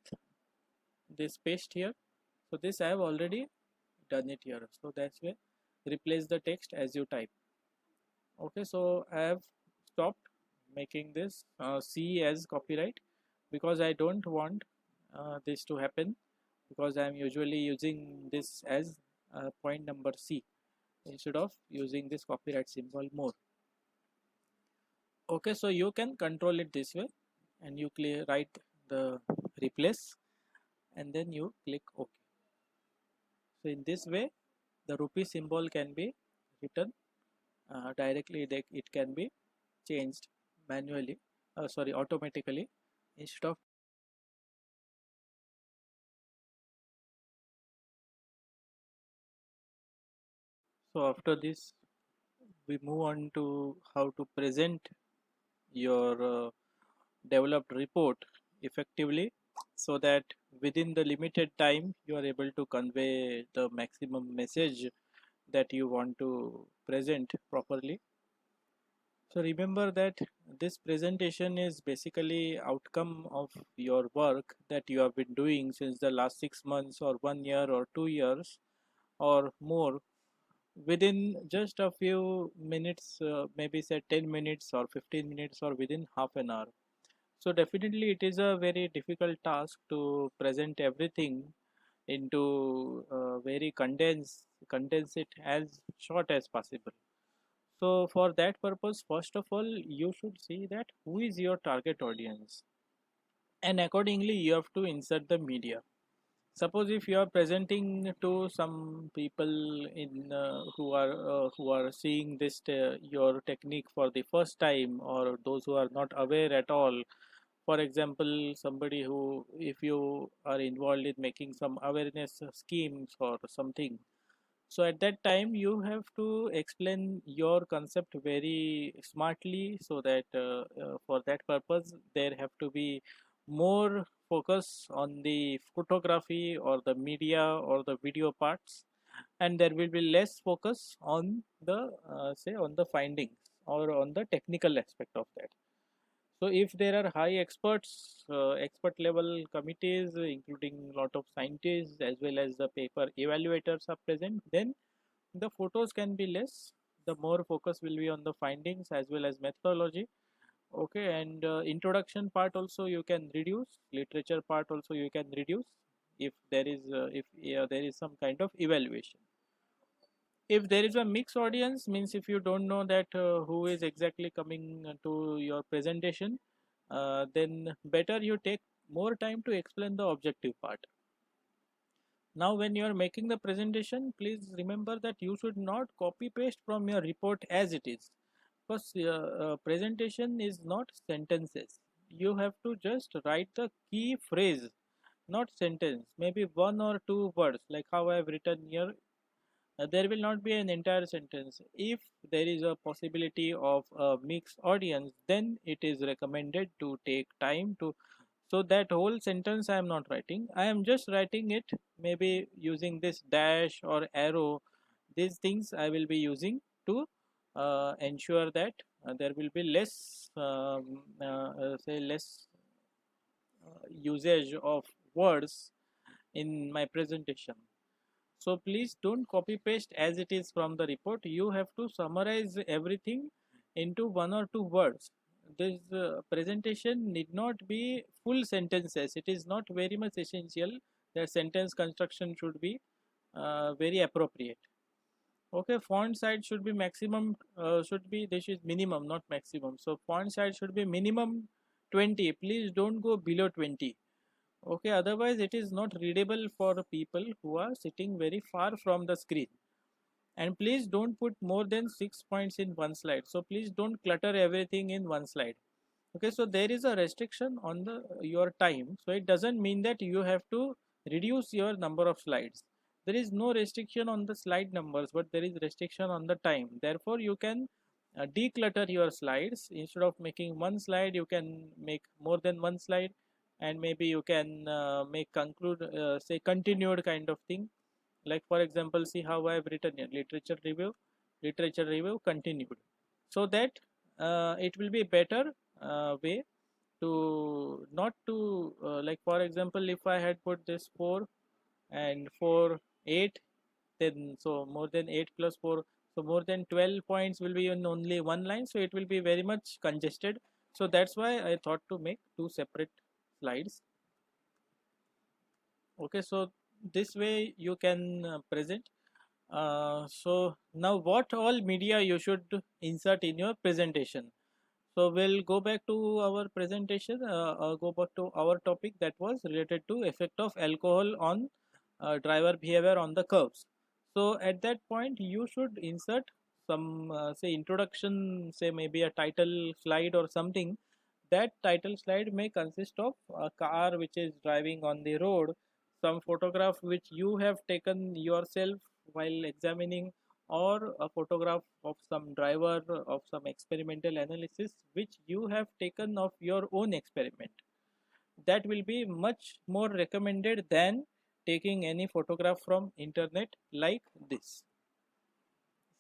this paste here. So this I have already done it here, so that's why replace the text as you type. Okay, so I have stopped making this C as copyright because I don't want this to happen, because I am usually using this as point number C instead of using this copyright symbol more. Okay, so you can control it this way, and you write the replace and then you click OK. So in this way the rupee symbol can be written directly. It can be changed manually, automatically, instead of. So after this we move on to how to present your developed report effectively, so that within the limited time you are able to convey the maximum message that you want to present properly. So remember that this presentation is basically outcome of your work that you have been doing since the last 6 months or 1 year or 2 years or more, within just a few minutes, maybe say 10 minutes or 15 minutes or within half an hour. So definitely it is a very difficult task to present everything into very condense it as short as possible. So for that purpose, first of all you should see that who is your target audience, and accordingly you have to insert the media. Suppose if you are presenting to some people in who are seeing this your technique for the first time, or those who are not aware at all. For example, somebody who, if you are involved in making some awareness schemes or something, so at that time you have to explain your concept very smartly, so that for that purpose there have to be more focus on the photography or the media or the video parts, and there will be less focus on the say on the findings or on the technical aspect of that. So if there are high experts, expert level committees, including a lot of scientists as well as the paper evaluators are present, then the photos can be less. The more focus will be on the findings as well as methodology. Okay, and introduction part also you can reduce, literature part also you can reduce if there is there is some kind of evaluation. If there is a mixed audience, means if you don't know that who is exactly coming to your presentation, then better you take more time to explain the objective part. Now when you are making the presentation, please remember that you should not copy paste from your report as it is, because presentation is not sentences. You have to just write the key phrase, not sentence, maybe one or two words, like how I have written here. There will not be an entire sentence. If there is a possibility of a mixed audience, then it is recommended to take time to, so that whole sentence I am not writing, I am just writing it maybe using this dash or arrow. These things I will be using to ensure that there will be less say less usage of words in my presentation. So please don't copy paste as it is from the report. You have to summarize everything into one or two words. This presentation need not be full sentences. It is not very much essential that sentence construction should be very appropriate. Okay, font size should be maximum, should be, this is minimum not maximum. So font size should be minimum 20. Please don't go below 20. Okay, otherwise it is not readable for people who are sitting very far from the screen. And please don't put more than 6 points in one slide. So please don't clutter everything in one slide. Okay, so there is a restriction on the your time. So it doesn't mean that you have to reduce your number of slides. there is no restriction on the slide numbers, but there is restriction on the time. Therefore you can declutter your slides. Instead of making one slide, you can make more than one slide, and maybe you can make conclude say continued kind of thing. Like for example, see how I have written here: literature review continued, so that it will be better way to not to like for example, if I had put this 4 and 4 8, then so more than 8 plus 4, so more than 12 points will be in only one line, so it will be very much congested. So that's why I thought to make two separate slides. Okay, so this way you can present. So now what all media you should insert in your presentation. So we'll go back to our presentation, go back to our topic that was related to effect of alcohol on driver behavior on the curves. So at that point you should insert some say introduction, say maybe a title slide or something. That title slide may consist of a car which is driving on the road, some photograph which you have taken yourself while examining, or a photograph of some driver of some experimental analysis which you have taken of your own experiment. That will be much more recommended than taking any photograph from internet like this.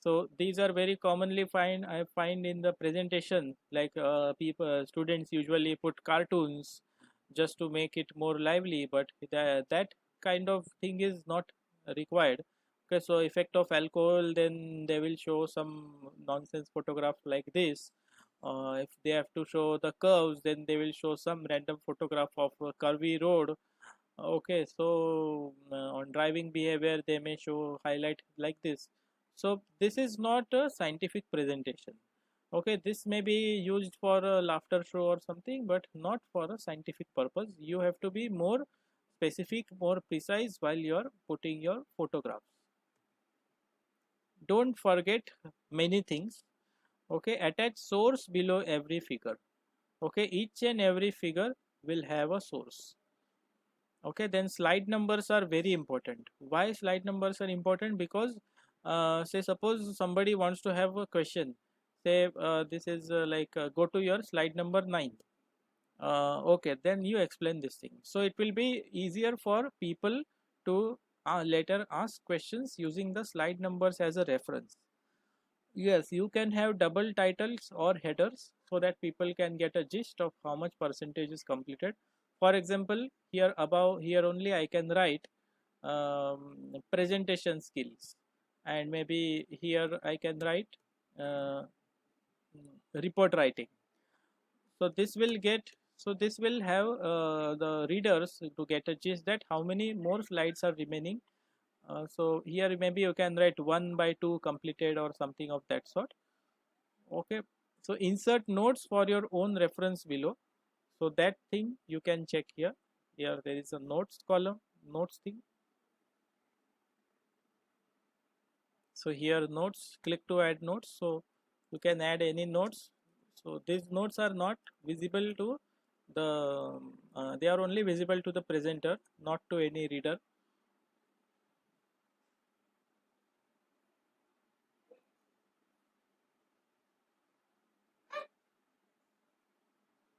So these are very commonly I find in the presentation, like people students usually put cartoons just to make it more lively, but that kind of thing is not required. Okay, so effect of alcohol, then they will show some nonsense photograph like this. If they have to show the curves, then they will show some random photograph of a curvy road. Okay, so on driving behavior they may show highlight like this. So this is not a scientific presentation. Okay, this may be used for a laughter show or something, but not for a scientific purpose. You have to be more specific, more precise while you are putting your photographs. Don't forget many things. Okay, attach source below every figure. Okay, each and every figure will have a source. Okay, then slide numbers are very important. Why slide numbers are important? Because say suppose somebody wants to have a question, say this is go to your slide number 9. Okay, then you explain this thing, so it will be easier for people to later ask questions using the slide numbers as a reference. Yes, you can have double titles or headers so that people can get a gist of how much percentage is completed. For example, here above, here only I can write presentation skills, and maybe here I can write uh, report writing. So this will have the readers to get a gist that how many more slides are remaining. So here maybe you can write 1 by 2 completed or something of that sort. Okay, so insert notes for your own reference below. So that thing you can check here. Here there is a notes column, notes thing. So here notes, click to add notes. So you can add any notes. So these notes are not visible to the they are only visible to the presenter, not to any reader.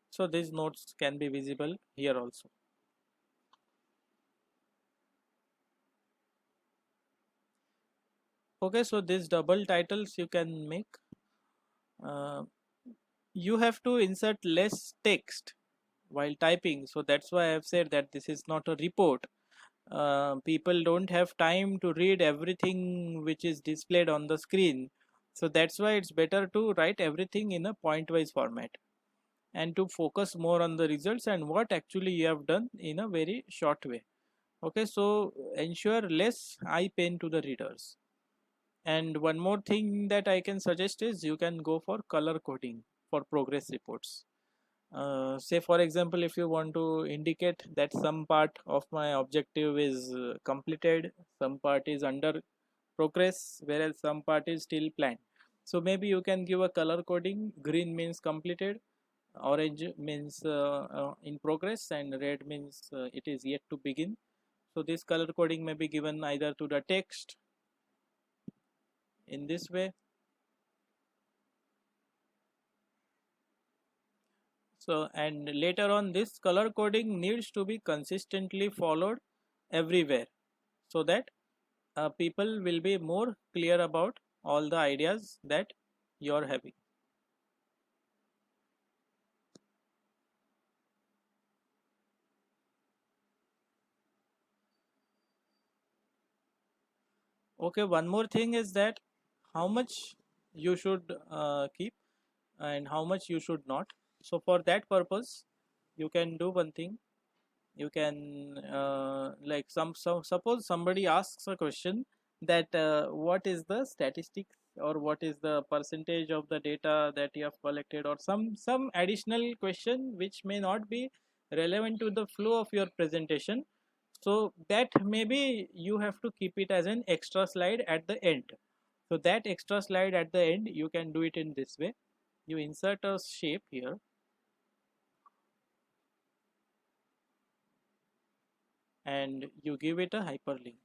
So these notes can be visible here also. Okay, so these double titles you can make. You have to insert less text while typing, so that's why I have said that this is not a report. People don't have time to read everything which is displayed on the screen, so that's why it's better to write everything in a point wise format and to focus more on the results and what actually you have done in a very short way. Okay, so ensure less eye pain to the readers. And one more thing that I can suggest is you can go for color coding for progress reports. Say for example, if you want to indicate that some part of my objective is completed, some part is under progress, whereas some part is still planned. So maybe you can give a color coding. Green means completed, orange means in progress, and red means it is yet to begin. So this color coding may be given either to the text in this way. So, and later on this color coding needs to be consistently followed everywhere, so that people will be more clear about all the ideas that you are having. Okay, one more thing is that how much you should keep and how much you should not. So for that purpose, you can do one thing. You can like suppose somebody asks a question that what is the statistics or what is the percentage of the data that you have collected, or some additional question which may not be relevant to the flow of your presentation. So that maybe you have to keep it as an extra slide at the end. So that extra slide at the end, you can do it in this way. You insert a shape here and you give it a hyperlink.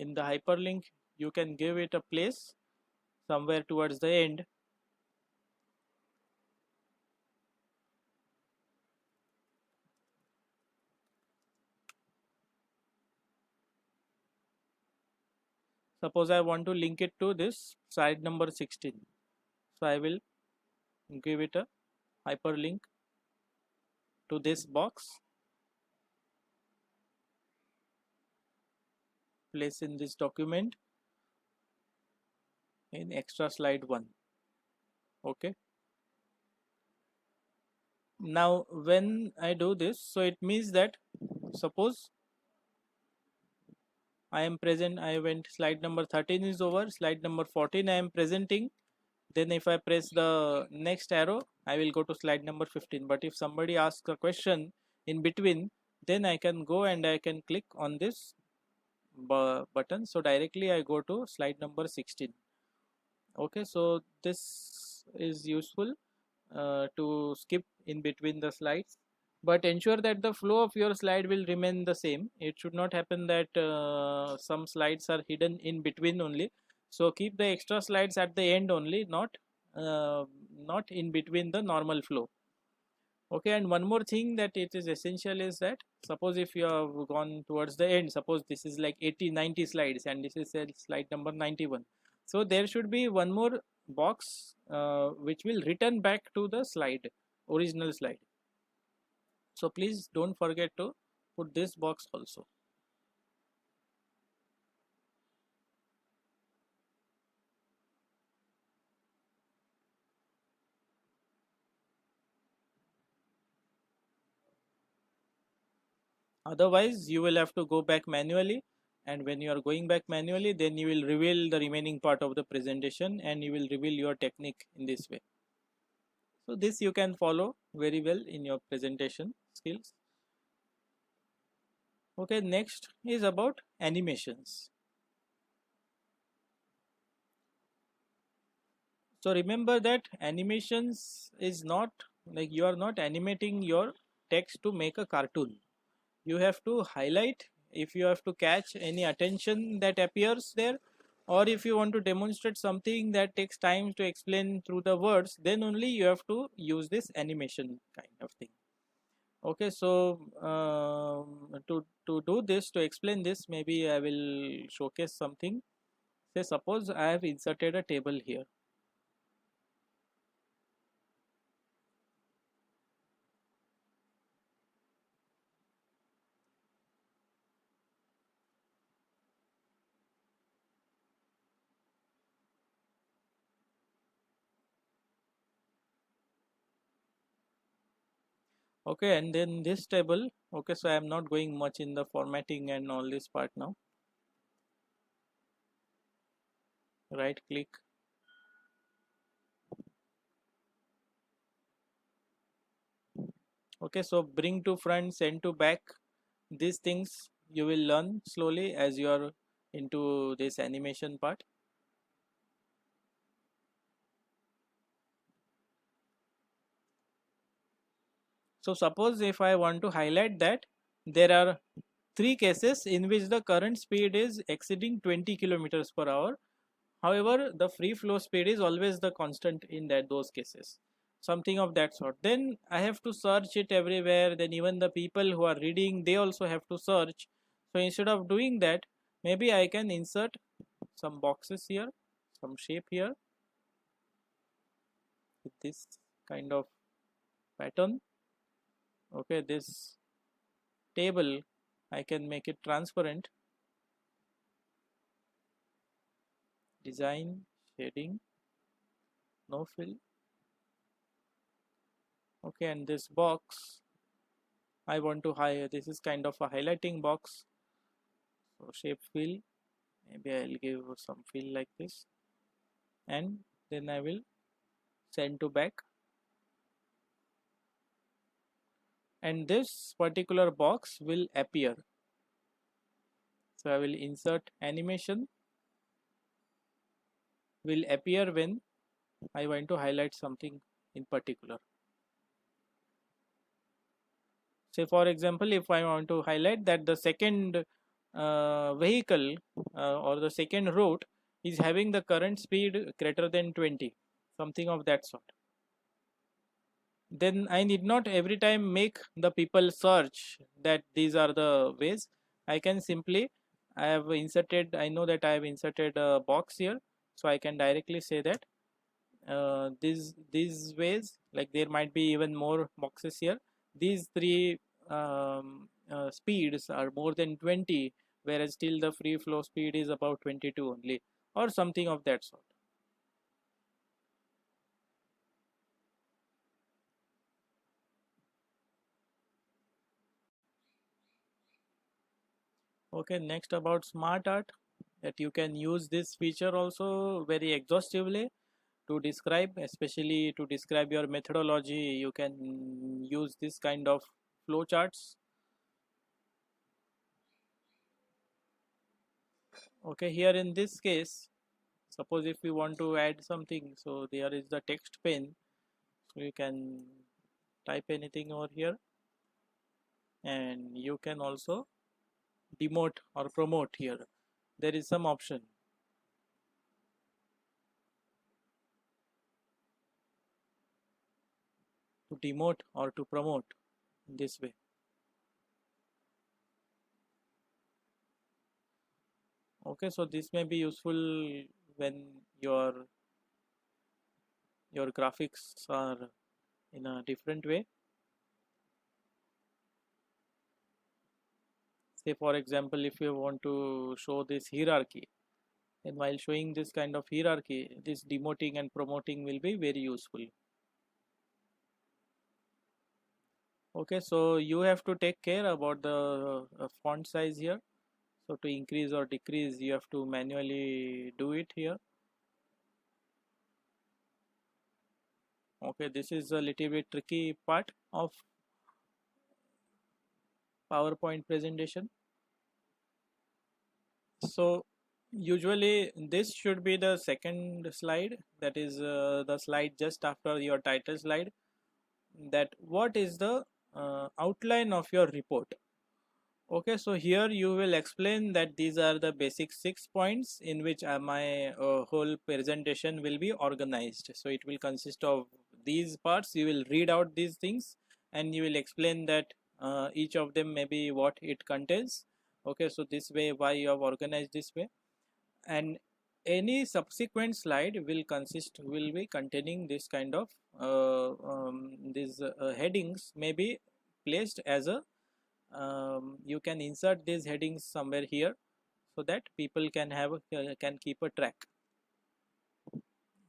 In the hyperlink, you can give it a place somewhere towards the end. Suppose I want to link it to this slide number 16. So I will give it a hyperlink to this box, place in this document in extra slide 1. Okay. Now when I do this, so it means that suppose I am present, I went slide number 13 is over, slide number 14 I am presenting. Then if I press the next arrow, I will go to slide number 15. But if somebody asks a question in between, then I can go and I can click on this button. So directly I go to slide number 16. Okay, so this is useful to skip in between the slides, but ensure that the flow of your slide will remain the same. It should not happen that some slides are hidden in between only. So keep the extra slides at the end only, not in between the normal flow. Okay, and one more thing that it is essential is that suppose if you have gone towards the end, suppose this is like 80-90 slides and this is slide number 91. So there should be one more box which will return back to the slide, original slide. So please don't forget to put this box also. Otherwise you will have to go back manually, and when you are going back manually, then you will reveal the remaining part of the presentation and you will reveal your technique in this way. So this you can follow very well in your presentation skills. Okay, next is about animations. So remember that animations is not like you are not animating your text to make a cartoon. You have to highlight if you have to catch any attention that appears there, or if you want to demonstrate something that takes time to explain through the words, then only you have to use this animation kind of thing. Okay, so to do this, to explain this, maybe I will showcase something. Say suppose I have inserted a table here. Okay, and then this table, okay, so I am not going much in the formatting and all this part now. Right click, okay, so bring to front, send to back. These things you will learn slowly as you are into this animation part. So suppose if I want to highlight that there are three cases in which the current speed is exceeding 20 kilometers per hour. However, the free flow speed is always the constant in those cases, something of that sort. Then I have to search it everywhere. Then even the people who are reading, they also have to search. So instead of doing that, maybe I can insert some boxes here, some shape here with this kind of pattern. Okay, this table I can make it transparent. Design, shading, no fill. Okay, and this box I want to hide. This is kind of a highlighting box. So shape fill, maybe I'll give some fill like this, and then I will send to back, and this particular box will appear. So I will insert animation, will appear when I want to highlight something in particular. Say for example, if I want to highlight that the second vehicle or the second route is having the current speed greater than 20, something of that sort, then I need not every time make the people search that these are the ways. I can simply, I know that I have inserted a box here, so I can directly say that these ways, like there might be even more boxes here, these three speeds are more than 20, whereas still the free flow speed is about 22 only, or something of that sort. Okay, next about smart art, that you can use this feature also very exhaustively to describe, especially to describe your methodology. You can use this kind of flowcharts. Okay, here in this case, suppose if we want to add something, so there is the text pane, so you can type anything over here, and you can also demote or promote here. There is some option to demote or to promote in this way. Okay, so this may be useful when your graphics are in a different way. Say for example, if you want to show this hierarchy, then while showing this kind of hierarchy, this demoting and promoting will be very useful. Okay, so you have to take care about the font size here. So to increase or decrease, you have to manually do it here. Okay, this is a little bit tricky part of PowerPoint presentation. So usually this should be the second slide, that is the slide just after your title slide, that what is the outline of your report. Okay, so here you will explain that these are the basic 6 points in which my whole presentation will be organized. So it will consist of these parts. You will read out these things and you will explain that each of them maybe what it contains. Okay, so this way why you have organized this way, and any subsequent slide will be containing this kind of these headings may be placed as a you can insert these headings somewhere here so that people can have can keep a track.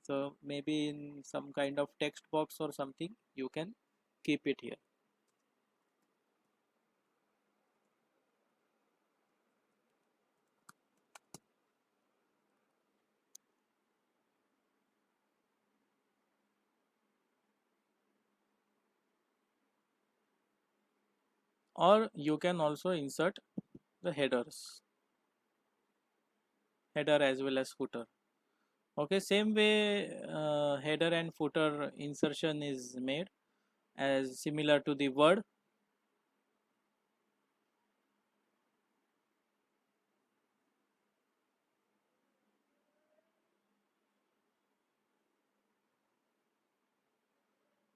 So maybe in some kind of text box or something you can keep it here. Or you can also insert the header as well as footer. Okay, same way header and footer insertion is made. as similar to the word.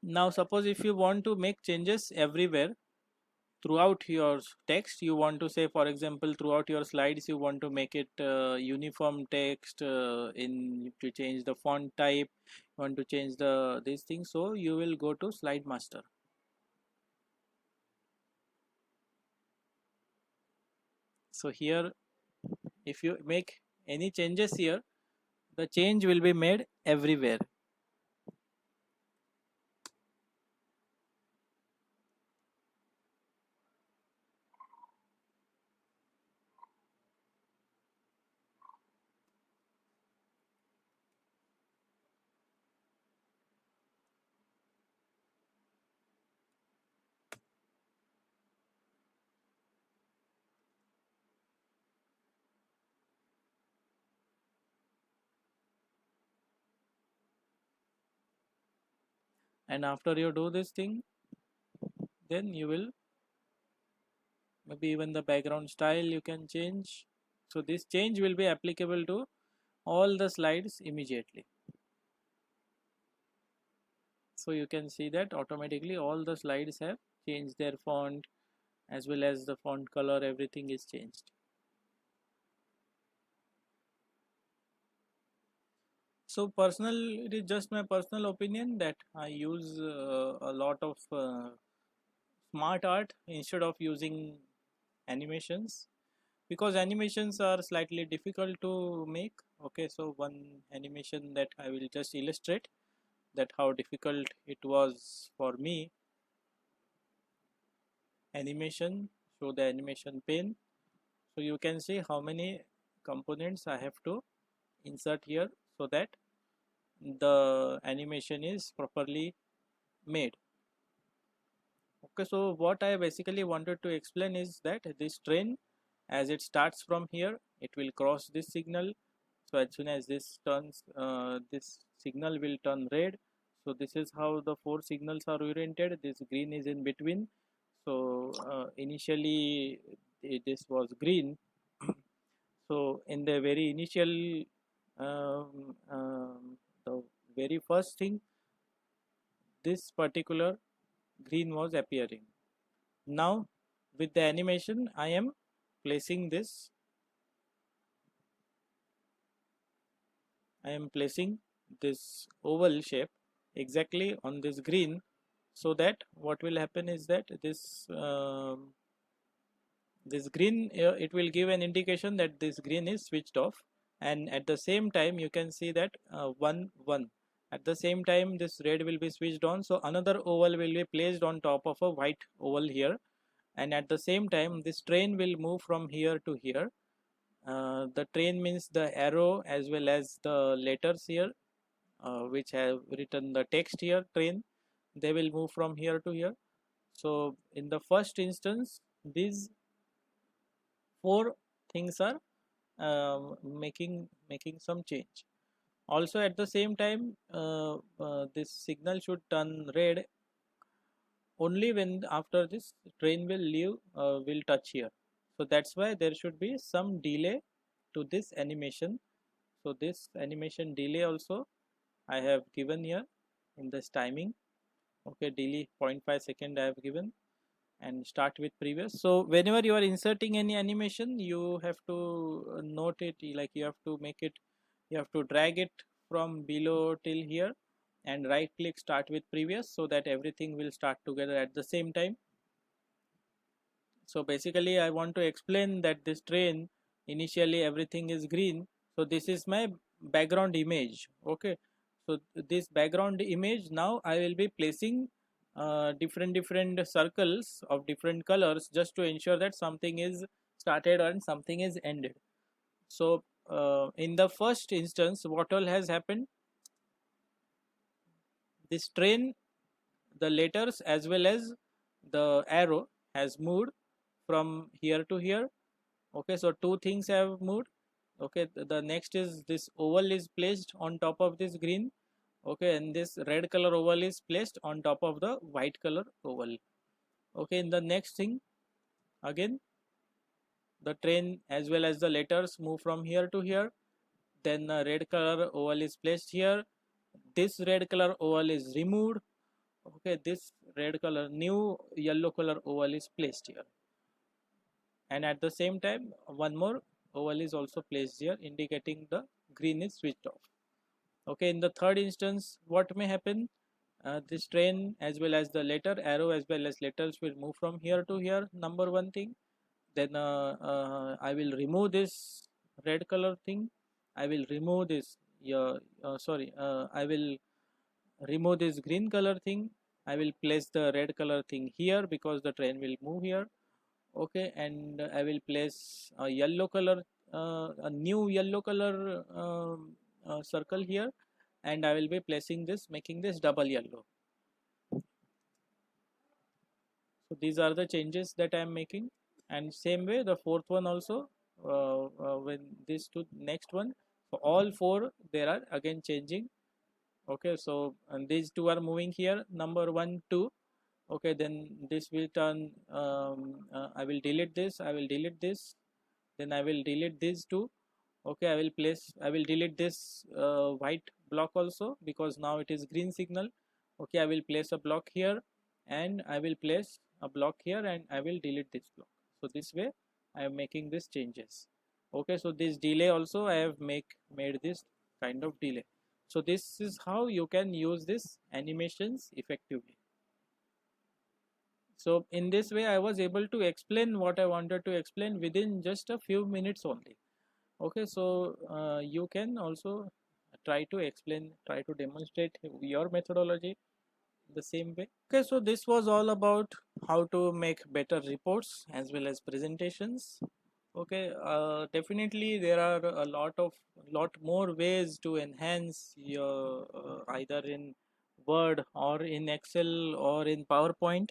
Now suppose if you want to make changes everywhere throughout your text, you want to say, for example, throughout your slides you want to make it uniform text, in to change the font type, you want to change the these things, so you will go to slide master. So here if you make any changes here, the change will be made everywhere. And after you do this thing, then you will maybe even the background style you can change. So this change will be applicable to all the slides immediately. So you can see that automatically all the slides have changed their font, as well as the font color, everything is changed. So personal, it is just my personal opinion that I use a lot of smart art instead of using animations, because animations are slightly difficult to make. Okay, so one animation that I will just illustrate that how difficult it was for me. Animation, show the animation pane. So you can see how many components I have to insert here so that the animation is properly made. Okay, so what I basically wanted to explain is that this train, as it starts from here, it will cross this signal. So as soon as this turns, this signal will turn red. So this is how the four signals are oriented. This green is in between. So initially this was green. So in the very initial, the very first thing, this particular green was appearing. Now with the animation I am placing this, oval shape exactly on this green, so that what will happen is that this green, it will give an indication that this green is switched off, and at the same time you can see that 1 1, at the same time this red will be switched on, so another oval will be placed on top of a white oval here, and at the same time this train will move from here to here. The train means the arrow as well as the letters here, which have written the text here, train, they will move from here to here. So in the first instance these four things are making some change. Also at the same time, this signal should turn red only when after this train will leave, will touch here. So that's why there should be some delay to this animation. So this animation delay also I have given here in this timing. Okay, delay 0.5 second I have given, and start with previous. So whenever you are inserting any animation, you have to note it, like you have to make it, you have to drag it from below till here and right click start with previous, so that everything will start together at the same time. So basically I want to explain that this train, initially everything is green, so this is my background image. Okay, so this background image, now I will be placing different circles of different colors, just to ensure that something is started and something is ended. So in the first instance what all has happened, this train, the letters as well as the arrow has moved from here to here. Okay, so two things have moved. Okay, the next is this oval is placed on top of this green. Okay, and this red color oval is placed on top of the white color oval. Okay, in the next thing, again the train as well as the letters move from here to here. Then the red color oval is placed here. This red color oval is removed. Okay, this red color new yellow color oval is placed here, and at the same time one more oval is also placed here, indicating the green is switched off. Okay, in the third instance, what may happen? This train as well as the letter arrow as well as letters will move from here to here, number one thing. Then I will remove this red color thing. I will remove this, I will remove this green color thing. I will place the red color thing here because the train will move here. Okay, and I will place a yellow color, a new yellow color circle here, and I will be placing this, making this double yellow. So these are the changes that I am making, and same way the fourth one also, when this to next one, so all four there are again changing. Okay, so and these two are moving here, number 1 2. Okay, then this will turn, I will delete this, I will delete this, then I will delete these two. Okay, I will delete this white block also because now it is green signal. Okay, I will place a block here, and I will place a block here, and I will delete this block. So this way I am making these changes. Okay, so this delay also I have made this kind of delay. So this is how you can use this animations effectively. So in this way I was able to explain what I wanted to explain within just a few minutes only. Okay, so you can also try to demonstrate your methodology the same way. Okay, so this was all about how to make better reports as well as presentations. Okay, definitely there are a lot more ways to enhance your either in Word or in Excel or in PowerPoint.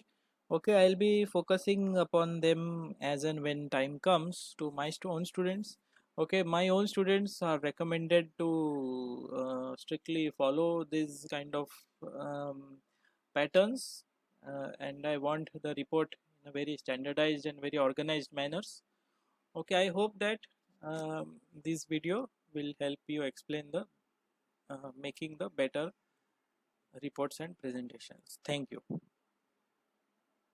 Okay, I'll be focusing upon them as and when time comes to my own students. Okay, my own students are recommended to strictly follow this kind of um, patterns, and I want the report in a very standardized and very organized manners. Okay, I hope that this video will help you explain the making the better reports and presentations. Thank you.